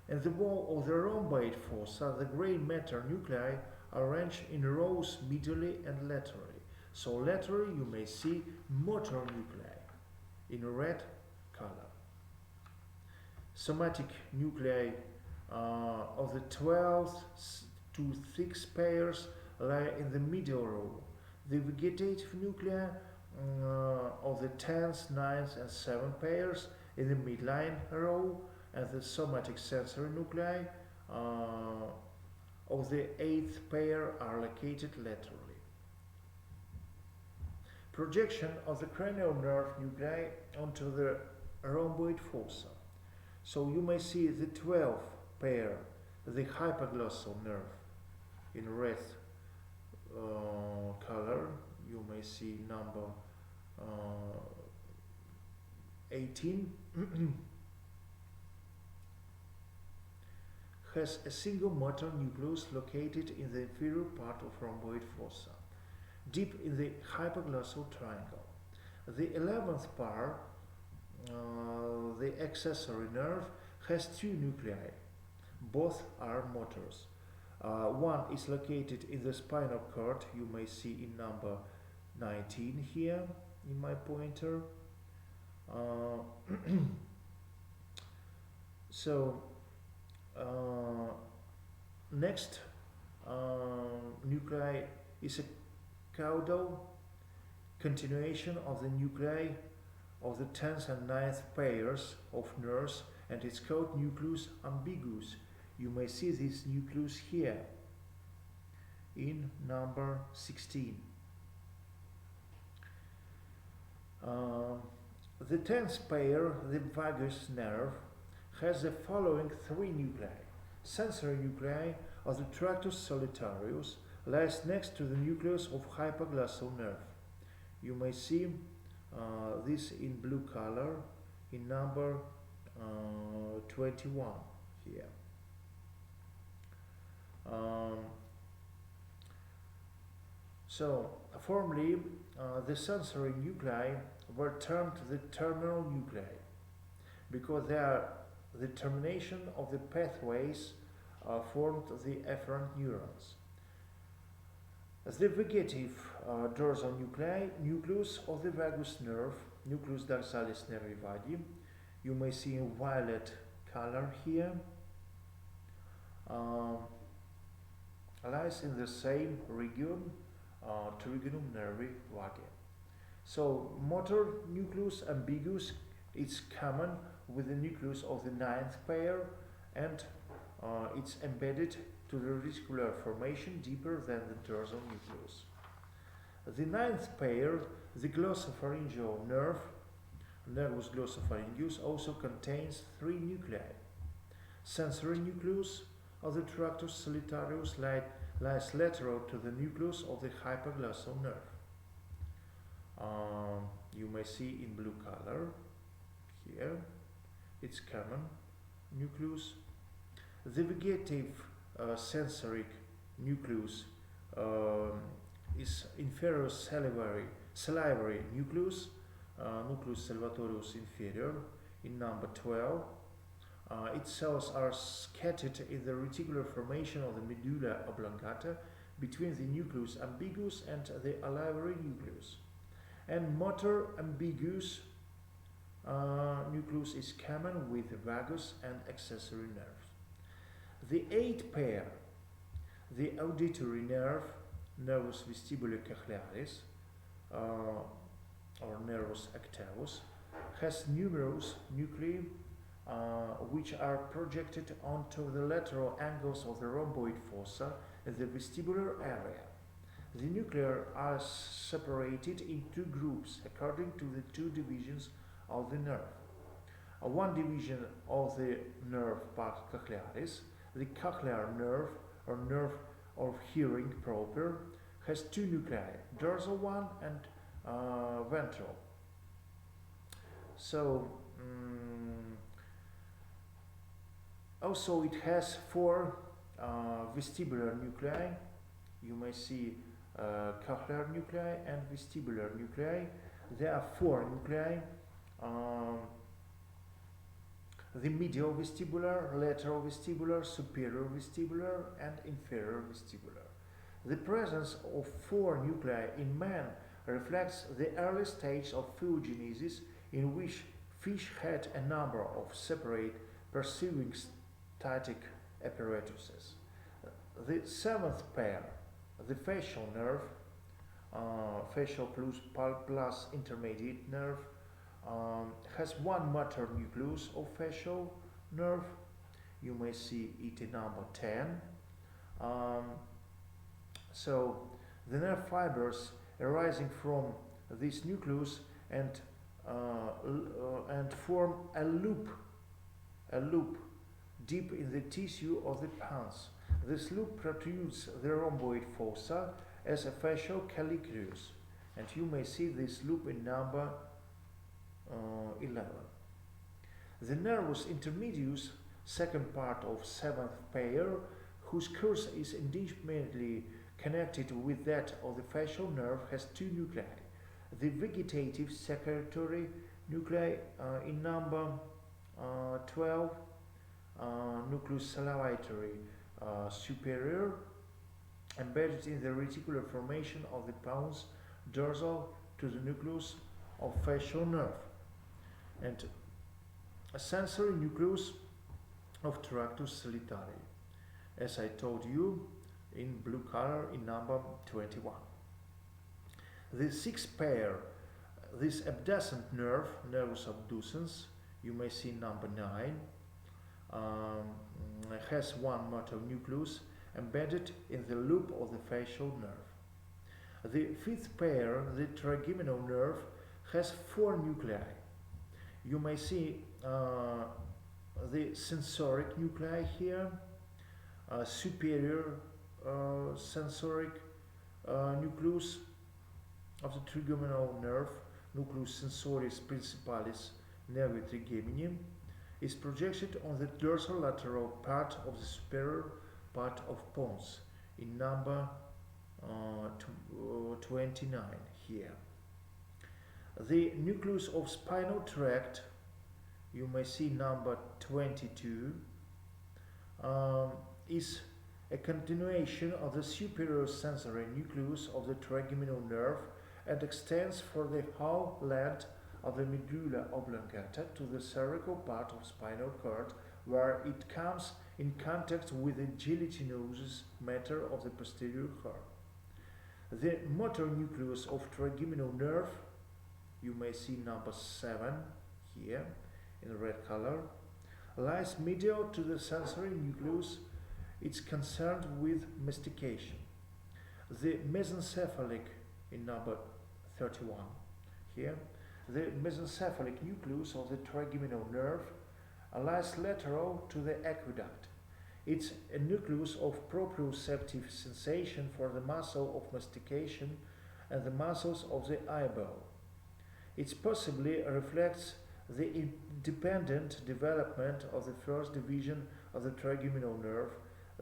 Speaker 1: and the wall of the rhomboid fossa, the grey matter nuclei are arranged in rows medially and laterally. So laterally you may see motor nuclei in red color. Somatic nuclei of the 12th to 6 pairs lie in the middle row. The vegetative nuclei of the 10th, 9th and 7th pairs in the midline row, and the somatic sensory nuclei of the 8th pair are located laterally. Projection of the cranial nerve nuclei onto the rhomboid fossa. So you may see the 12th pair, the hypoglossal nerve in red color. You may see number 18 has a single motor nucleus located in the inferior part of rhomboid fossa, deep in the hypoglossal triangle. The 11th pair, the accessory nerve, has 2 nuclei. Both are motors. One is located in the spinal cord. You may see in number 19 here in my pointer. Next nuclei is a caudal continuation of the nuclei of the 10th and 9th pairs of nerves, and it's called nucleus ambiguus. You may see this nucleus here in number 16. The 10th pair, the vagus nerve, has the following 3 nuclei. Sensory nuclei of the tractus solitarius lies next to the nucleus of hypoglossal nerve. You may see this in blue color in number 21 here. Formerly, the sensory nuclei were termed the terminal nuclei because they are the termination of the pathways formed the efferent neurons. The vegetative dorsal nucleus of the vagus nerve, nucleus dorsalis nervi vagi, you may see in violet color here, lies in the same region, trigonum nervi vagi. So motor nucleus ambiguus is common with the nucleus of the 9th pair, and it's embedded to the reticular formation deeper than the dorsal nucleus. The 9th pair, the glossopharyngeal nerve, nervus glossopharyngeus, also contains 3 nuclei. Sensory nucleus of the tractus solitarius lies lateral to the nucleus of the hypoglossal nerve. You may see in blue color here, it's common nucleus. The vegetative sensoric nucleus is inferior salivary nucleus, nucleus salvatorius inferior in number 12. Its cells are scattered in the reticular formation of the medulla oblongata between the nucleus ambiguus and the alveolar nucleus. And motor ambiguous nucleus is common with vagus and accessory nerves. The 8th pair, the auditory nerve, nervus vestibulocochlearis, or nervus octavus, has numerous nuclei which are projected onto the lateral angles of the rhomboid fossa in the vestibular area. The nuclei are separated in 2 groups according to the 2 divisions of the nerve. One division of the nerve part cochlearis, the cochlear nerve or nerve of hearing proper, has 2 nuclei, dorsal one and ventral. Also it has 4 vestibular nuclei. You may see cochlear nuclei and vestibular nuclei. There are four nuclei. Um, the medial vestibular, lateral vestibular, superior vestibular, and inferior vestibular. The presence of four nuclei in man reflects the early stage of phylogenesis in which fish had a number of separate perceiving static apparatuses. The seventh pair, the facial nerve, facial plus intermediate nerve, has one motor nucleus of facial nerve. You may see it in number 10. So the nerve fibers arising from this nucleus and form a loop deep in the tissue of the pons. This loop protrudes the rhomboid fossa as a facial calicularis, and you may see this loop in number 11. The nervus intermedius, second part of seventh pair, whose course is intimately connected with that of the facial nerve, has two nuclei. The vegetative secretory nuclei in number 12, nucleus salivatory superior, embedded in the reticular formation of the pons dorsal to the nucleus of facial nerve, and a sensory nucleus of tractus solitari, as I told you, in blue color in number 21. The sixth pair, this abducent nerve, nervus abducens, you may see number 9, has one motor nucleus embedded in the loop of the facial nerve. The fifth pair, the trigeminal nerve, has four nuclei. You may see the sensoric nuclei here, superior sensoric nucleus of the trigeminal nerve, nucleus sensoris principalis nervi trigemini, is projected on the dorsolateral part of the superior part of pons in number 29 here. The nucleus of spinal tract, you may see number 22, is a continuation of the superior sensory nucleus of the trigeminal nerve and extends for the whole length of the medulla oblongata to the cervical part of spinal cord, where it comes in contact with the gelatinous matter of the posterior horn. The motor nucleus of trigeminal nerve, you may see number 7 here in red color, lies medial to the sensory nucleus. It's concerned with mastication. The mesencephalic in number 31 here, the mesencephalic nucleus of the trigeminal nerve lies lateral to the aqueduct. It's a nucleus of proprioceptive sensation for the muscle of mastication and the muscles of the eyeball. It possibly reflects the independent development of the first division of the trigeminal nerve,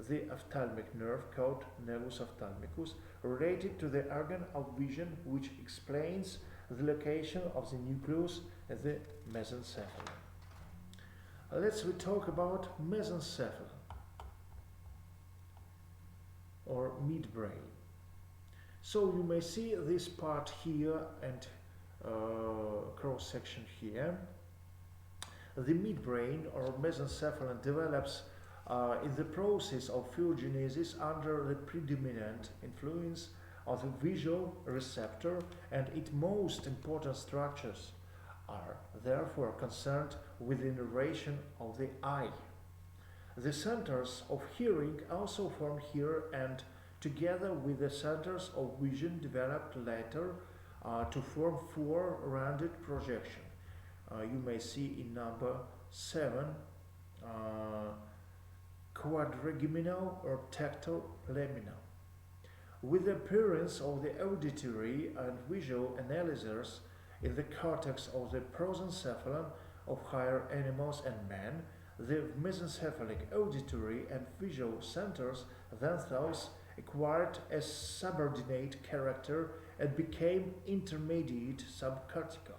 Speaker 1: the ophthalmic nerve called nervus ophthalmicus, related to the organ of vision, which explains the location of the nucleus at the mesencephalon. Let's talk about mesencephalon or midbrain. So you may see this part here and cross section here. The midbrain or mesencephalon develops in the process of phylogenesis under the predominant influence of the visual receptor, and its most important structures are therefore concerned with the innervation of the eye. The centers of hearing also form here, and together with the centers of vision developed later to form four rounded projections. You may see in number 7 quadrigeminal or tactile lamina. With the appearance of the auditory and visual analyzers in the cortex of the prosencephalon of higher animals and man, the mesencephalic auditory and visual centers themselves acquired a subordinate character and became intermediate subcortical.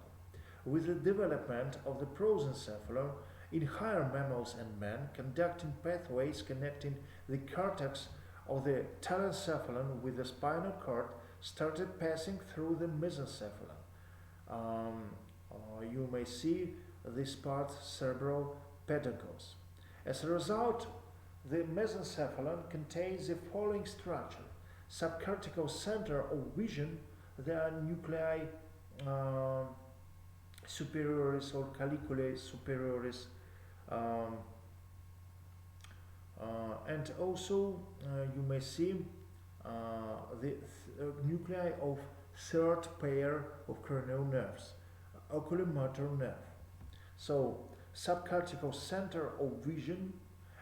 Speaker 1: With the development of the prosencephalon in higher mammals and men, conducting pathways connecting the cortex of the telencephalon with the spinal cord started passing through the mesencephalon. You may see this part cerebral pedagogos. As a result, the mesencephalon contains the following structure: subcortical center of vision, there are nuclei superioris or caliculae superioris, and also you may see the nuclei of third pair of cranial nerves, oculomotor nerve. So, subcortical center of vision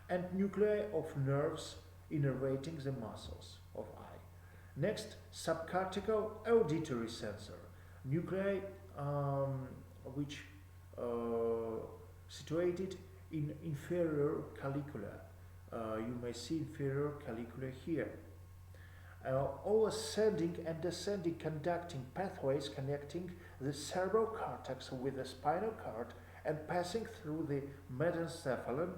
Speaker 1: and nuclei of nerves innervating the muscles of eye. Next, subcortical auditory sensor, nuclei which situated in inferior calicula. You may see inferior calicula here. All ascending and descending conducting pathways connecting the cerebral cortex with the spinal cord and passing through the mesencephalon.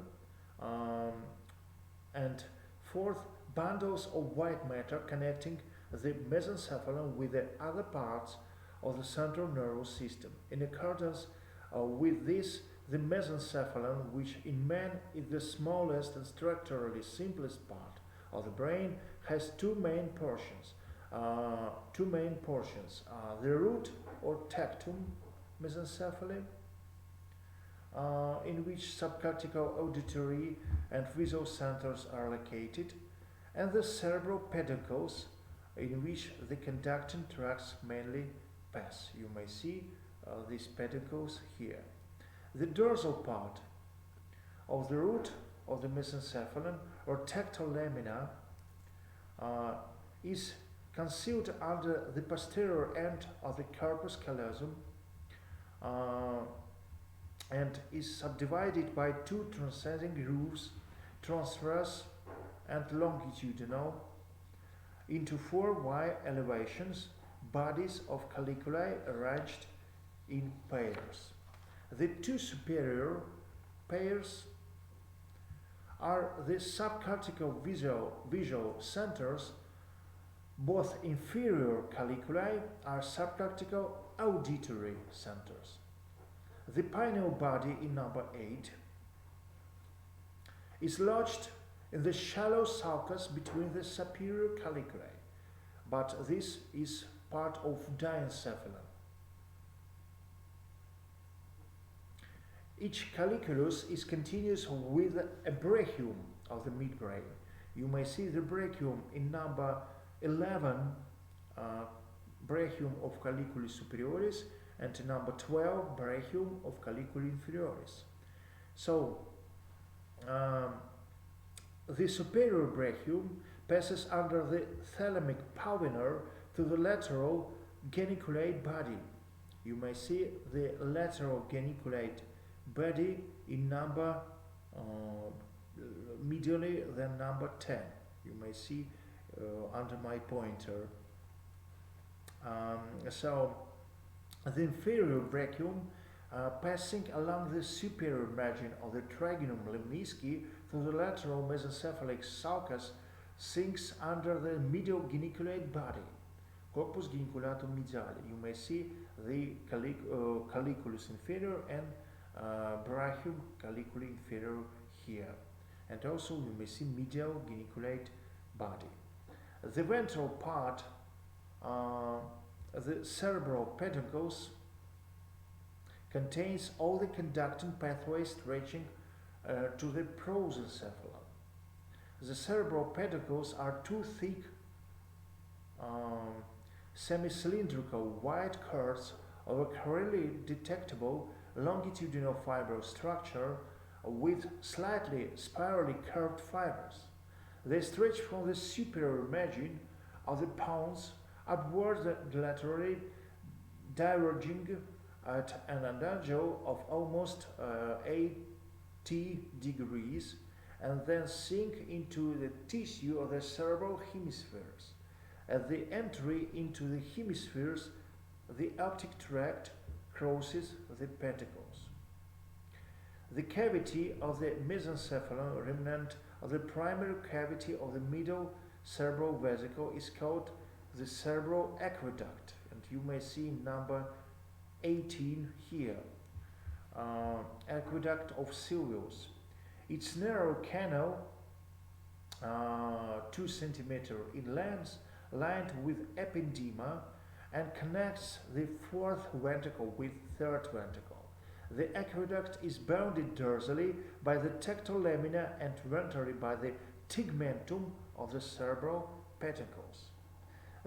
Speaker 1: And fourth, bundles of white matter connecting the mesencephalon with the other parts of the central nervous system. In accordance with this, the mesencephalon, which in man is the smallest and structurally simplest part of the brain, has two main portions. The root or tectum mesencephaly, in which subcortical auditory and visual centers are located, and the cerebral pedicles, in which the conducting tracts mainly pass. You may see these pedicles here. The dorsal part of the root of the mesencephalon or tectal lamina is concealed under the posterior end of the corpus callosum and is subdivided by two transcending grooves, transverse and longitudinal, into four Y elevations, bodies of caliculae arranged in pairs. The two superior pairs are the subcortical visual centers. Both inferior caliculae are subcortical auditory centers. The pineal body in number 8 is lodged in the shallow sulcus between the superior caliculae, but this is part of diencephalon. Each caliculus is continuous with a brachium of the midbrain. You may see the brachium in number 11, brachium of caliculi superioris, and number 12, brachium of caliculi inferioris. So, the superior brachium passes under the thalamic pulvinar to the lateral geniculate body. You may see the lateral geniculate body in number medially than number 10. You may see under my pointer. So the inferior brachium passing along the superior margin of the trigonum lemnisci to the lateral mesencephalic sulcus sinks under the medial geniculate body, corpus geniculatum mediale. You may see the caliculus inferior and brachium caliculi inferior here, and also you may see medial geniculate body. The ventral part, the cerebral pedicles, contains all the conducting pathways stretching to the prosencephalon. The cerebral pedicles are two thick, semi-cylindrical white curds of a clearly detectable longitudinal fibrous structure with slightly spirally curved fibers. They stretch from the superior margin of the pons upwards laterally, diverging at an angle of almost 80 degrees, and then sink into the tissue of the cerebral hemispheres. At the entry into the hemispheres, the optic tract crosses the pedicles. The cavity of the mesencephalon, remnant of the primary cavity of the middle cerebral vesicle, is called the cerebral aqueduct, and you may see number 18 here. Aqueduct of Sylvius. Its narrow canal, 2 cm in length, lined with ependyma, and connects the fourth ventricle with third ventricle. The aqueduct is bounded dorsally by the tectal lamina and ventrally by the tegmentum of the cerebral pedicles.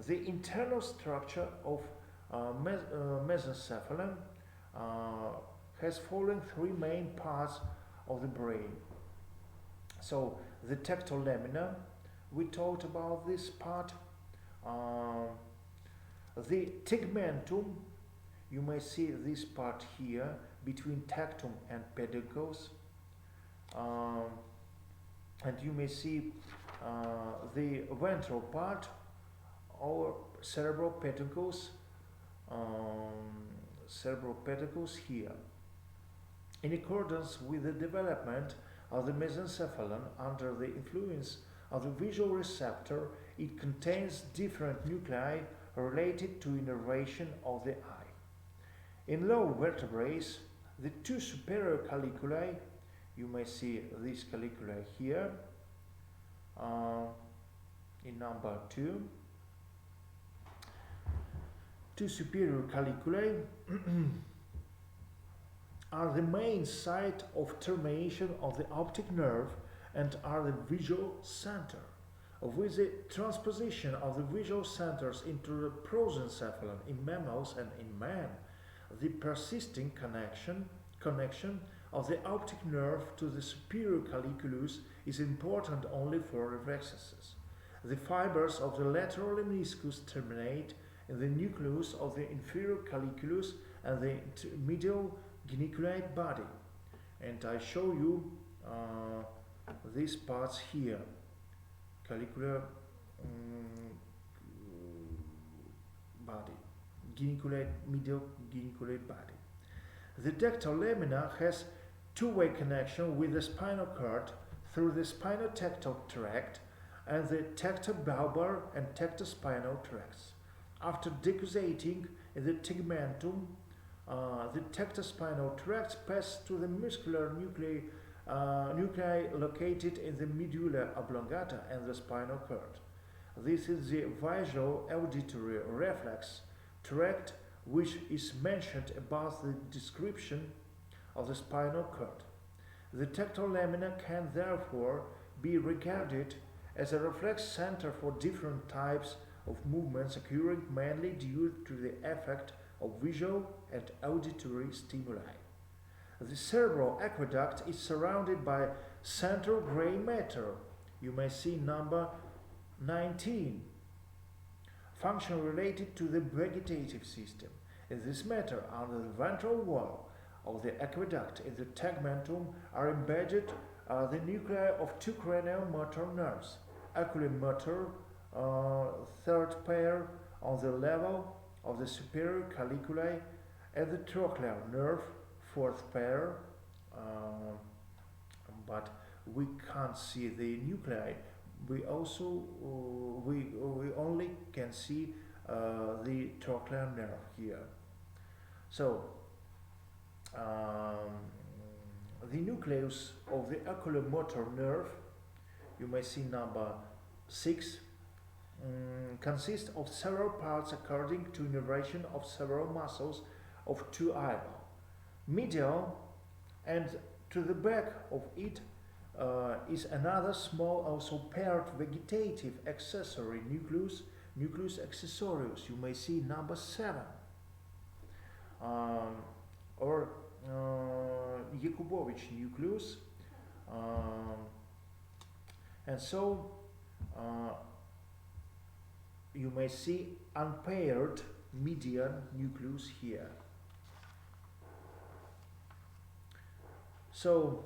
Speaker 1: The internal structure of mesencephalon has following 3 main parts of the brain. So the tectal lamina, we talked about this part. The tegmentum, you may see this part here between tectum and pedicles, and you may see the ventral part or cerebral pedicles here. In accordance with the development of the mesencephalon under the influence of the visual receptor, it contains different nuclei related to innervation of the eye. In low vertebrates, the 2 superior caliculae, you may see these caliculae here, in number 2. 2 superior caliculae are the main site of termination of the optic nerve and are the visual center. With the transposition of the visual centers into the prosencephalon in mammals and in man, the persisting connection of the optic nerve to the superior caliculus is important only for reflexes. The fibers of the lateral lemniscus terminate in the nucleus of the inferior caliculus and the medial geniculate body. And I show you these parts here. Calicular body, geniculate, medial geniculate body. The tectal lamina has 2-way connection with the spinal cord through the spinotectal tract and the tectobulbar and tectospinal tracts. After decussating in the tegmentum, the tectospinal tracts pass to the muscular nuclei located in the medulla oblongata and the spinal cord. This is the visual auditory reflex tract which is mentioned above the description of the spinal cord. The tectal lamina can therefore be regarded as a reflex center for different types of movements occurring mainly due to the effect of visual and auditory stimuli. The cerebral aqueduct is surrounded by central gray matter. You may see number 19. Function related to the vegetative system. In this matter, under the ventral wall of the aqueduct in the tegmentum are embedded the nuclei of 2 cranial motor nerves, oculomotor, third pair on the level of the superior caliculae, and the trochlear nerve, 4th pair, but we can't see the nuclei. We also we only can see the trochlear nerve here. So the nucleus of the oculomotor nerve, you may see number 6, consists of several parts according to innervation of several muscles of 2 eyeballs. Medial and to the back of it is another small, also paired vegetative accessory nucleus accessorius. You may see number 7, or Yakubovich nucleus, and so you may see unpaired median nucleus here. So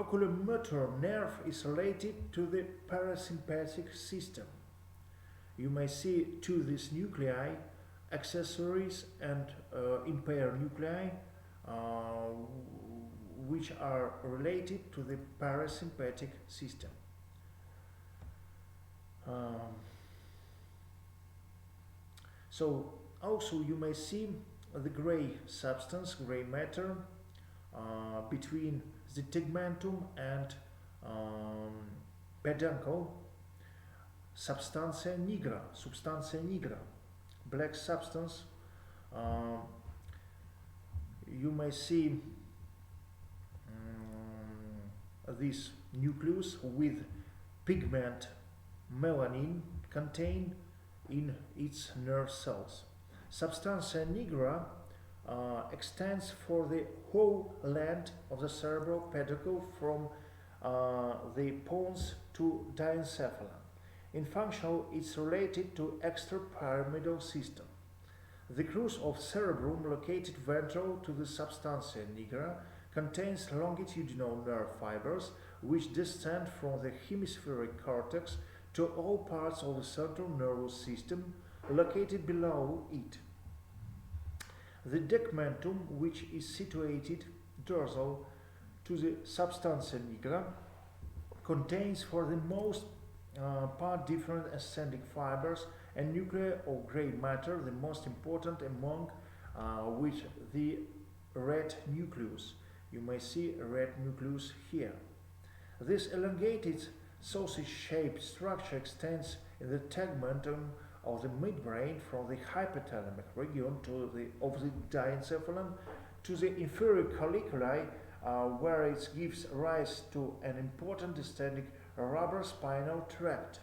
Speaker 1: oculomotor nerve is related to the parasympathetic system. You may see to these nuclei accessories and impaired nuclei which are related to the parasympathetic system. So also you may see the gray substance, gray matter between the tegmentum and peduncle, substantia nigra, black substance. You may see this nucleus with pigment melanin contained in its nerve cells. Substantia nigra extends for the whole length of the cerebral peduncle from the pons to diencephalon. In function, it's related to extrapyramidal system. The crus of cerebrum, located ventral to the substantia nigra, contains longitudinal nerve fibers which descend from the hemispheric cortex to all parts of the central nervous system located below it. The tegmentum, which is situated dorsal to the substantia nigra, contains for the most part different ascending fibers and nuclei of gray matter, the most important among which the red nucleus. You may see a red nucleus here. This elongated sausage-shaped structure extends in the tegmentum of the midbrain from the hypothalamic region of the diencephalon to the inferior colliculi, where it gives rise to an important descending rubber spinal tract,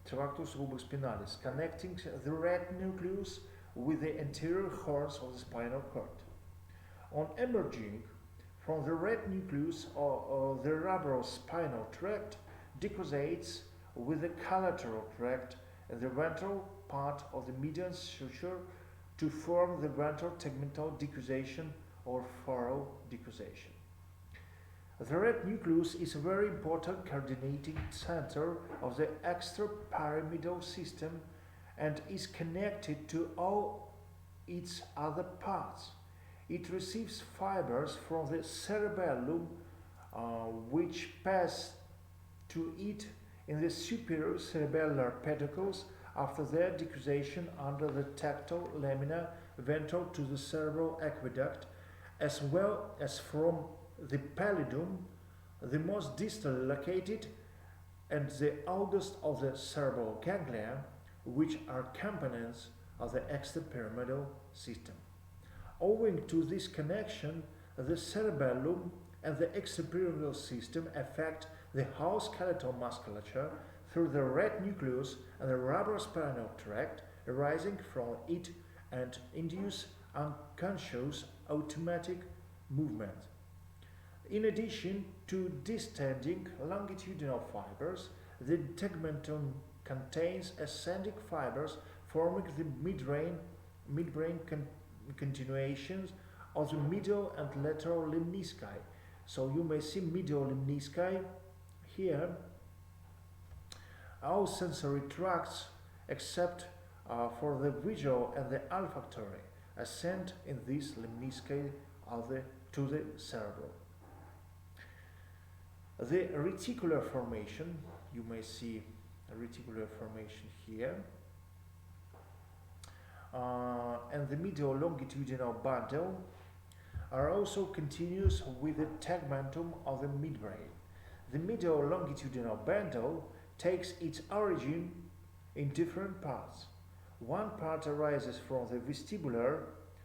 Speaker 1: tractus rubrospinalis, connecting the red nucleus with the anterior horns of the spinal cord. On emerging from the red nucleus or the rubber spinal tract decusates with the collateral tract and the ventral part of the median suture to form the ventral tegmental decussation or furrow decussation. The red nucleus is a very important coordinating center of the extrapyramidal system and is connected to all its other parts. It receives fibers from the cerebellum which pass to it in the superior cerebellar peduncles after their decussation under the tactile lamina ventral to the cerebral aqueduct, as well as from the pallidum, the most distally located and the oldest of the cerebral ganglia, which are components of the extrapyramidal system. Owing to this connection, the cerebellum and the extrapyramidal system affect the whole skeletal musculature through the red nucleus and the rubber spinal tract arising from it and induce unconscious automatic movement. In addition to distending longitudinal fibers, the tegmentum contains ascending fibers forming the midbrain continuations of the medial and lateral lemnisci. So you may see medial lemnisci here. All sensory tracts except for the visual and the olfactory ascend in these lemnisci to the cerebrum. The reticular formation, you may see a reticular formation here, and the medial longitudinal bundle are also continuous with the tegmentum of the midbrain. The medial longitudinal bundle takes its origin in different parts. One part arises from the vestibular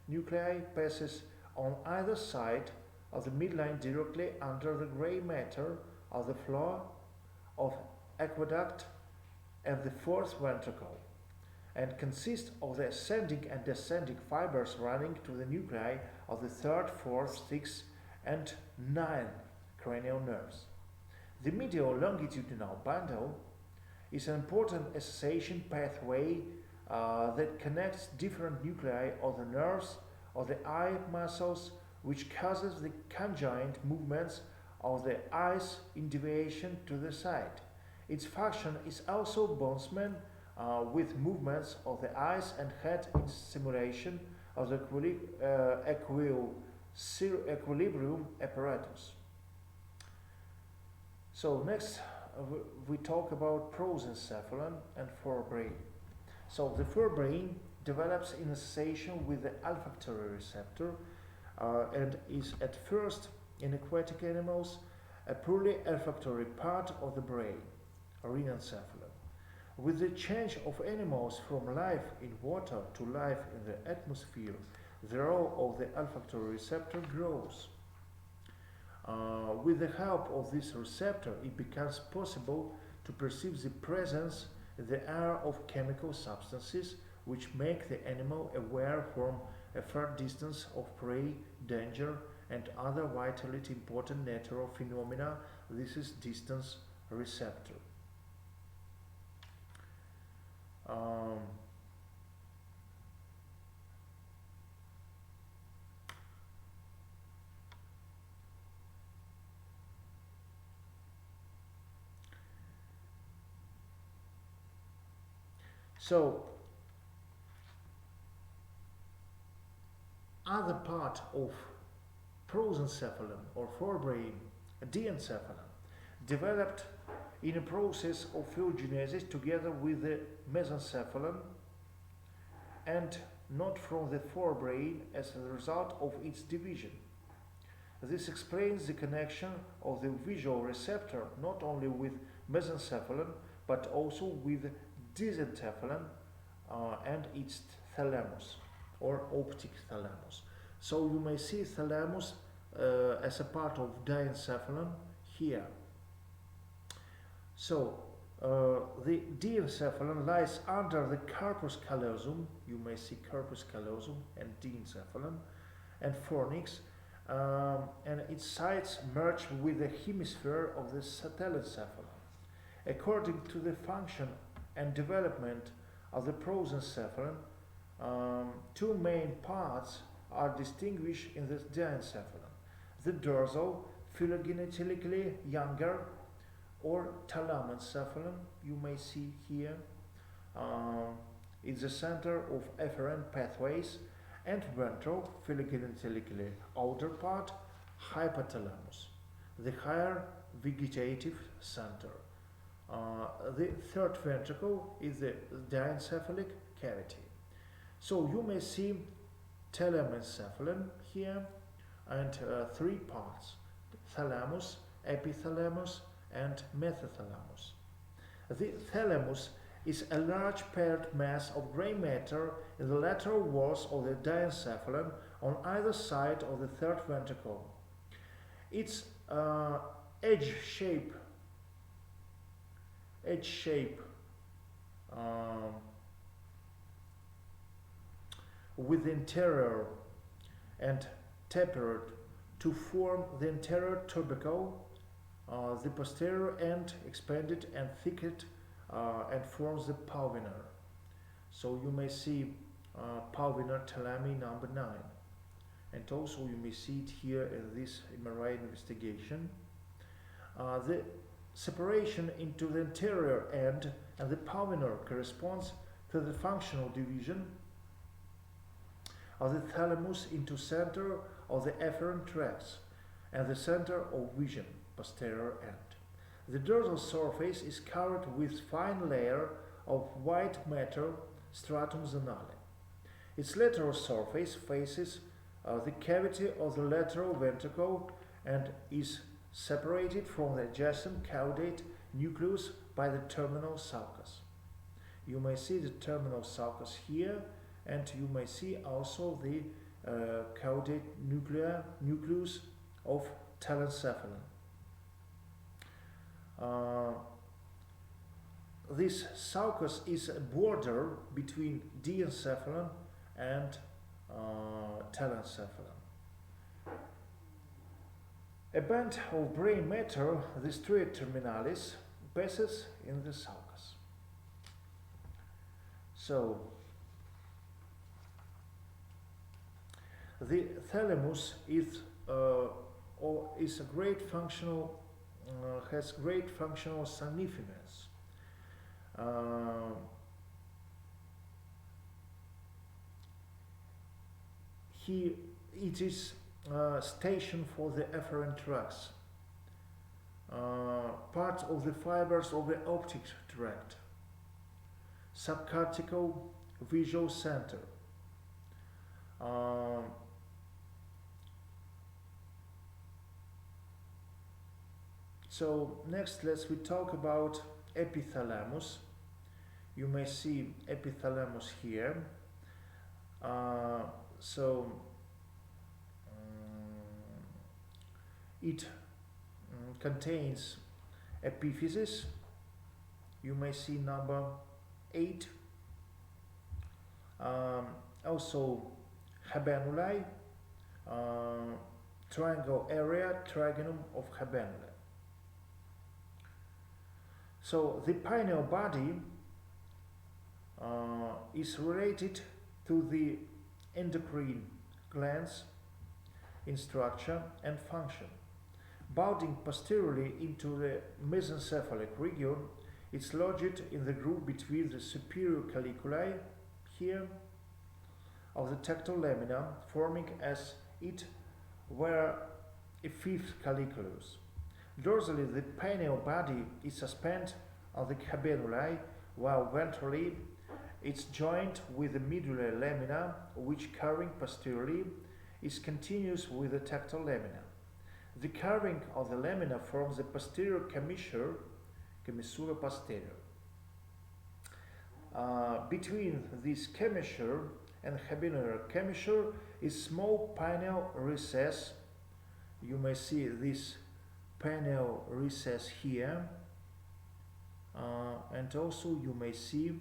Speaker 1: nuclei, passes on either side of the midline directly under the gray matter of the floor of aqueduct and the fourth ventricle, and consists of the ascending and descending fibers running to the nuclei of the third, fourth, sixth, and ninth cranial nerves. The medial longitudinal bundle is an important association pathway that connects different nuclei of the nerves of the eye muscles which causes the conjoint movements of the eyes in deviation to the side. Its function is also bondsman with movements of the eyes and head in simulation of the equilibrium apparatus. So next we talk about prosencephalon and forebrain. So the forebrain develops in association with the olfactory receptor and is at first in aquatic animals a purely olfactory part of the brain, rhinencephalon. With the change of animals from life in water to life in the atmosphere, the role of the olfactory receptor grows. With the help of this receptor, it becomes possible to perceive the presence in the air of chemical substances which make the animal aware from a far distance of prey, danger, and other vitally important natural phenomena. This is distance receptor. So, other part of prosencephalon or forebrain, diencephalon, developed in a process of phylogenesis together with the mesencephalon and not from the forebrain as a result of its division. This explains the connection of the visual receptor not only with mesencephalon but also with diencephalon and its thalamus or optic thalamus. So you may see thalamus as a part of diencephalon here. So the diencephalon lies under the corpus callosum. You may see corpus callosum and diencephalon and fornix, and its sides merge with the hemisphere of the telencephalon. According to the function and development of the prosencephalon, two main parts are distinguished in the diencephalon. The dorsal, phylogenetically younger, or thalamencephalon, you may see here, is the center of efferent pathways, and ventral, phylogenetically older part, hypothalamus, the higher vegetative center. The third ventricle is the diencephalic cavity. So you may see thalamencephalon here and three parts: thalamus, epithalamus, and methithalamus. The thalamus is a large paired mass of gray matter in the lateral walls of the diencephalon on either side of the third ventricle. Its edge shape with the interior and tapered to form the anterior tubercle, the posterior end expanded and thickened and forms the pulvinar. So you may see pulvinar thalami number 9, and also you may see it here in this MRI investigation. The separation into the anterior end and the pulvinar corresponds to the functional division of the thalamus into center of the efferent tracts and the center of vision, posterior end. The dorsal surface is covered with fine layer of white matter, stratum zonale. Its lateral surface faces the cavity of the lateral ventricle and is separated from the adjacent caudate nucleus by the terminal sulcus. You may see the terminal sulcus here, and you may see also the caudate nucleus of telencephalon. This sulcus is a border between diencephalon and telencephalon. A band of brain matter, the stria terminalis, passes in the sulcus. So, The thalamus is a great functional has great functional significance. Uh, it is station for the efferent tracts, part of the fibers of the optic tract, subcortical visual center. Um, so next we talk about epithalamus. You may see epithalamus here. So it contains epiphysis. You may see number 8. Also habenulae, triangle area, trigonum of habenulae. So the pineal body is related to the endocrine glands in structure and function. Bounding posteriorly into the mesencephalic region, it's lodged in the groove between the superior caliculi here of the tactile lamina, forming as it were a fifth caliculus. Dorsally, the pineal body is suspended on the habenulae, while ventrally it's joined with the medullary lamina, which carrying posteriorly is continuous with the tactile lamina. The carving of the lamina forms the posterior commissure, commissura posterior. Between this commissure and habenular commissure is small pineal recess. You may see this pineal recess here, and also you may see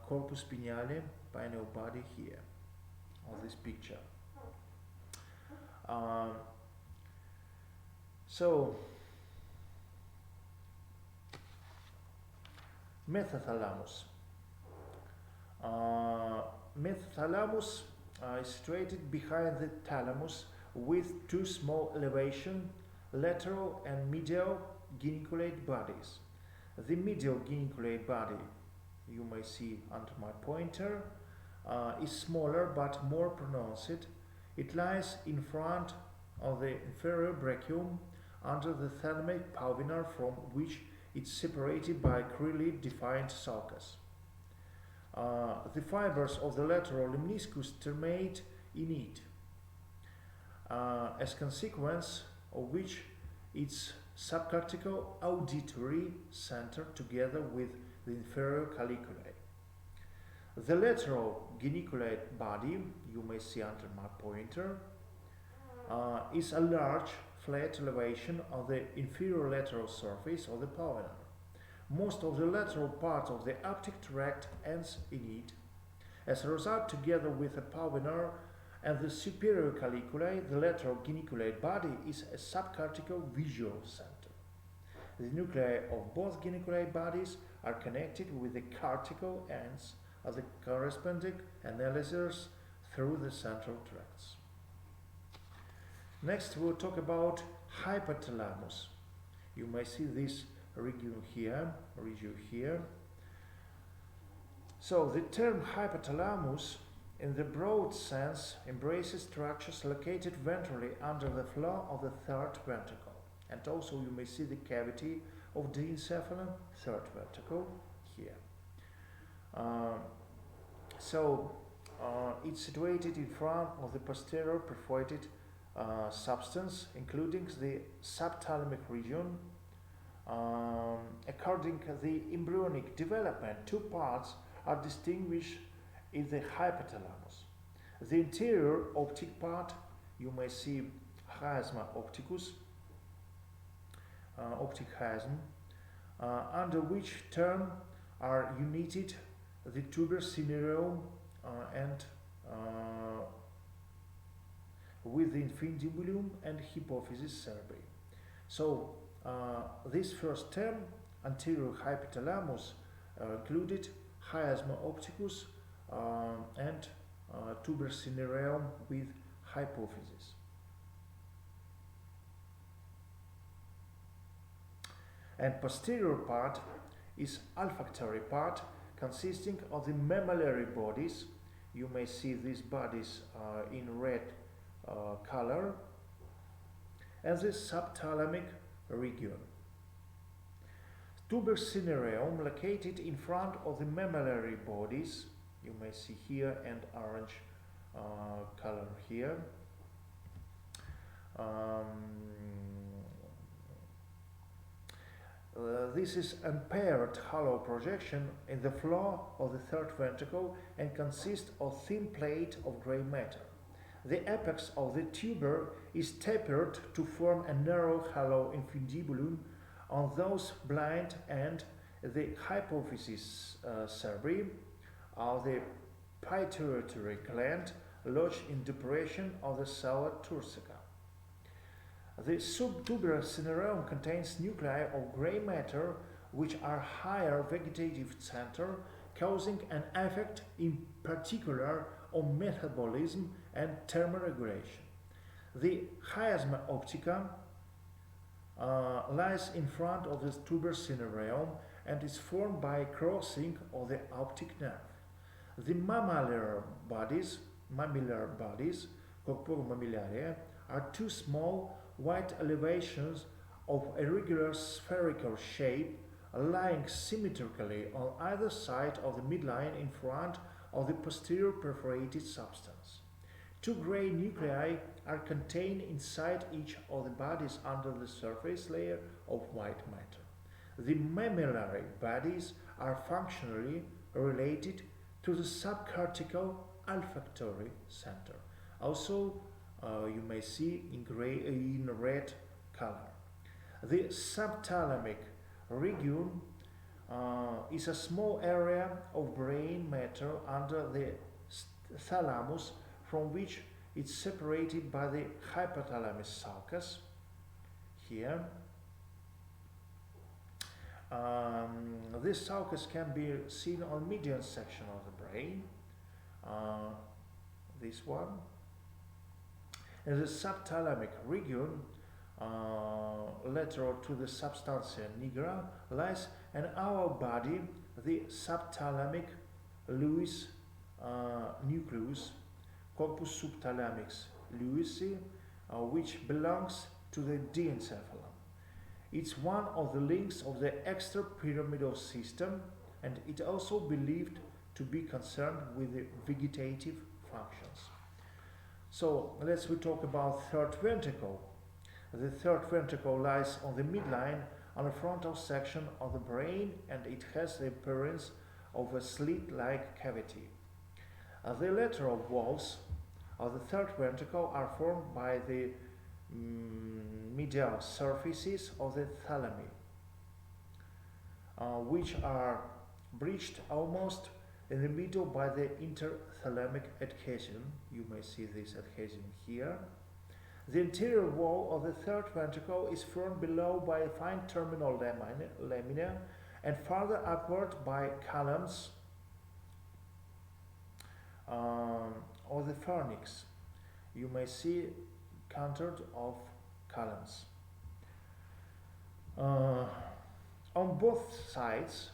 Speaker 1: corpus pineale, pineal body here on this picture. So metathalamus. Metathalamus is situated behind the thalamus with two small elevation, lateral and medial geniculate bodies. The medial geniculate body, you may see under my pointer, is smaller but more pronounced. It lies in front of the inferior brachium under the thalamic pulvinar, from which it's separated by clearly defined sulcus. The fibers of the lateral lemniscus terminate in it, as consequence of which its subcortical auditory center together with the inferior caliculi. The lateral geniculate body, you may see under my pointer, is a large flat elevation of the inferior lateral surface of the pulvinar. Most of the lateral part of the optic tract ends in it. As a result, together with the pulvinar and the superior caliculi, the lateral geniculate body is a subcortical visual center. The nuclei of both geniculate bodies are connected with the cortical ends of the corresponding analyzers through the central tracts. Next, we'll talk about hypothalamus. You may see this region here. So the term hypothalamus, in the broad sense, embraces structures located ventrally under the floor of the third ventricle. And also you may see the cavity of the encephalon, third ventricle, here. It's situated in front of the posterior perforated substance, including the subthalamic region. According to the embryonic development, two parts are distinguished in the hypothalamus. The interior optic part, you may see chiasma opticus, optic chiasm, under which term are united the tuber cinereum and with the infundibulum and hypophysis cerebri. So this first term, anterior hypothalamus, included chiasma opticus and tuber cinereum with hypophysis. And posterior part is olfactory part consisting of the mammillary bodies. You may see these bodies in red color, and the subthalamic region. Tuber cinereum located in front of the mammillary bodies. You may see here and orange color here. This is impaired hollow projection in the floor of the third ventricle and consists of thin plate of gray matter. The apex of the tuber is tapered to form a narrow hollow infundibulum on those blind, and the hypophysis cerebri of the pituitary gland lodged in depression of the sella turcica. The subtuberal cinereum contains nuclei of gray matter which are higher vegetative center, causing an effect in particular on metabolism and thermoregulation. The chiasma optica lies in front of the tuber cinereum and is formed by crossing of the optic nerve. The mammalia bodies, corpora mammillaria, are two small white elevations of irregular spherical shape lying symmetrically on either side of the midline in front of the posterior perforated substance. Two gray nuclei are contained inside each of the bodies under the surface layer of white matter. The mammillary bodies are functionally related to the subcortical olfactory center. Also, you may see in red color. The subthalamic region is a small area of brain matter under the thalamus from which it's separated by the hypothalamus sulcus here. This sulcus can be seen on median section of the brain, this one. In the subthalamic region, lateral to the substantia nigra, lies an our body, the subthalamic Lewis nucleus, corpus subthalamix Lewisi, which belongs to the diencephalon. It's one of the links of the extrapyramidal system, and it also believed to be concerned with the vegetative functions. So let's talk about third ventricle. The third ventricle lies on the midline on the frontal section of the brain, and it has the appearance of a slit-like cavity. The lateral walls of the third ventricle are formed by the medial surfaces of the thalami, which are breached almost in the middle by the interthalamic adhesion. You may see this adhesion here. The interior wall of the third ventricle is formed below by a fine terminal lamina and farther upward by columns of the fornix. You may see countered of columns. On both sides,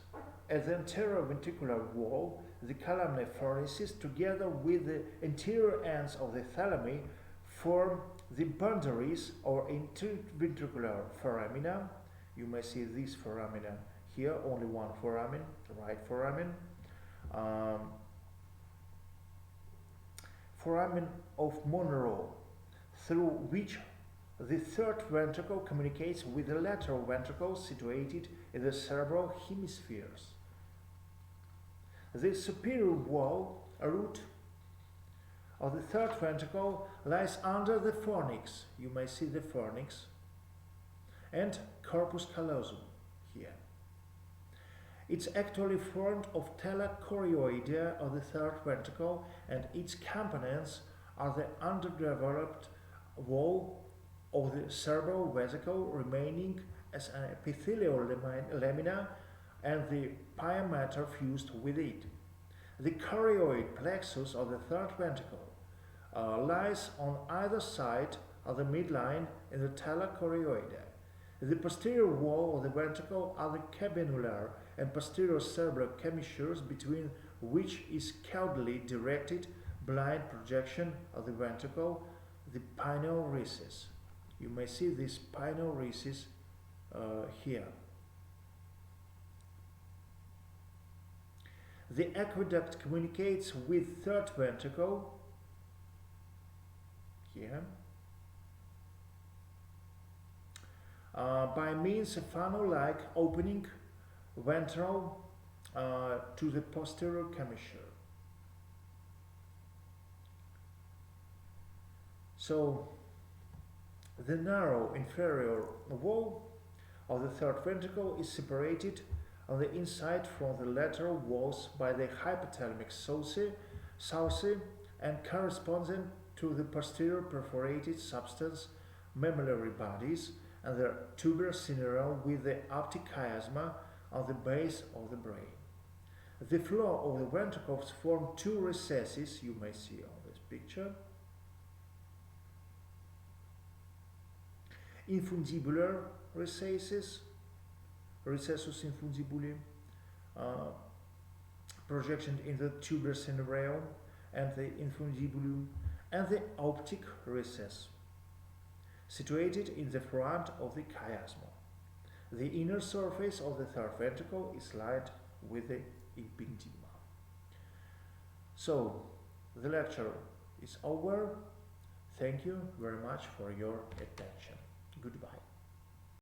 Speaker 1: at the anterior ventricular wall, the columnar fornices, together with the anterior ends of the thalami, form the boundaries or interventricular foramina. You may see this foramina here, only one foramen, right foramen. Foramen of Monroe, through which the third ventricle communicates with the lateral ventricle situated in the cerebral hemispheres. The superior wall, root of the third ventricle, lies under the fornix. You may see the fornix and corpus callosum here. It's actually formed of tela chorioidea of the third ventricle, and its components are the underdeveloped wall of the cerebral vesicle remaining as an epithelial lamina and the pia mater fused with it. The chorioid plexus of the third ventricle lies on either side of the midline in the tala chorioidae. The posterior wall of the ventricle are the cabenular and posterior cerebral commissures, between which is caudally directed blind projection of the ventricle, the pineal recess. You may see this pineal recess here. The aqueduct communicates with third ventricle here by means of funnel-like opening ventral to the posterior commissure. So the narrow inferior wall of the third ventricle is separated on the inside from the lateral walls by the hypothalamic sulci and corresponding to the posterior perforated substance mammillary bodies and the tuber cinereal with the optic chiasma on the base of the brain. The floor of the ventricles form two recesses, you may see on this picture. Infundibular recesses, recessus infundibuli, projection in the tuber cinereal and the infundibulum, and the optic recess, situated in the front of the chiasma. The inner surface of the third ventricle is lined with the ependyma. So, the lecture is over. Thank you very much for your attention. Goodbye.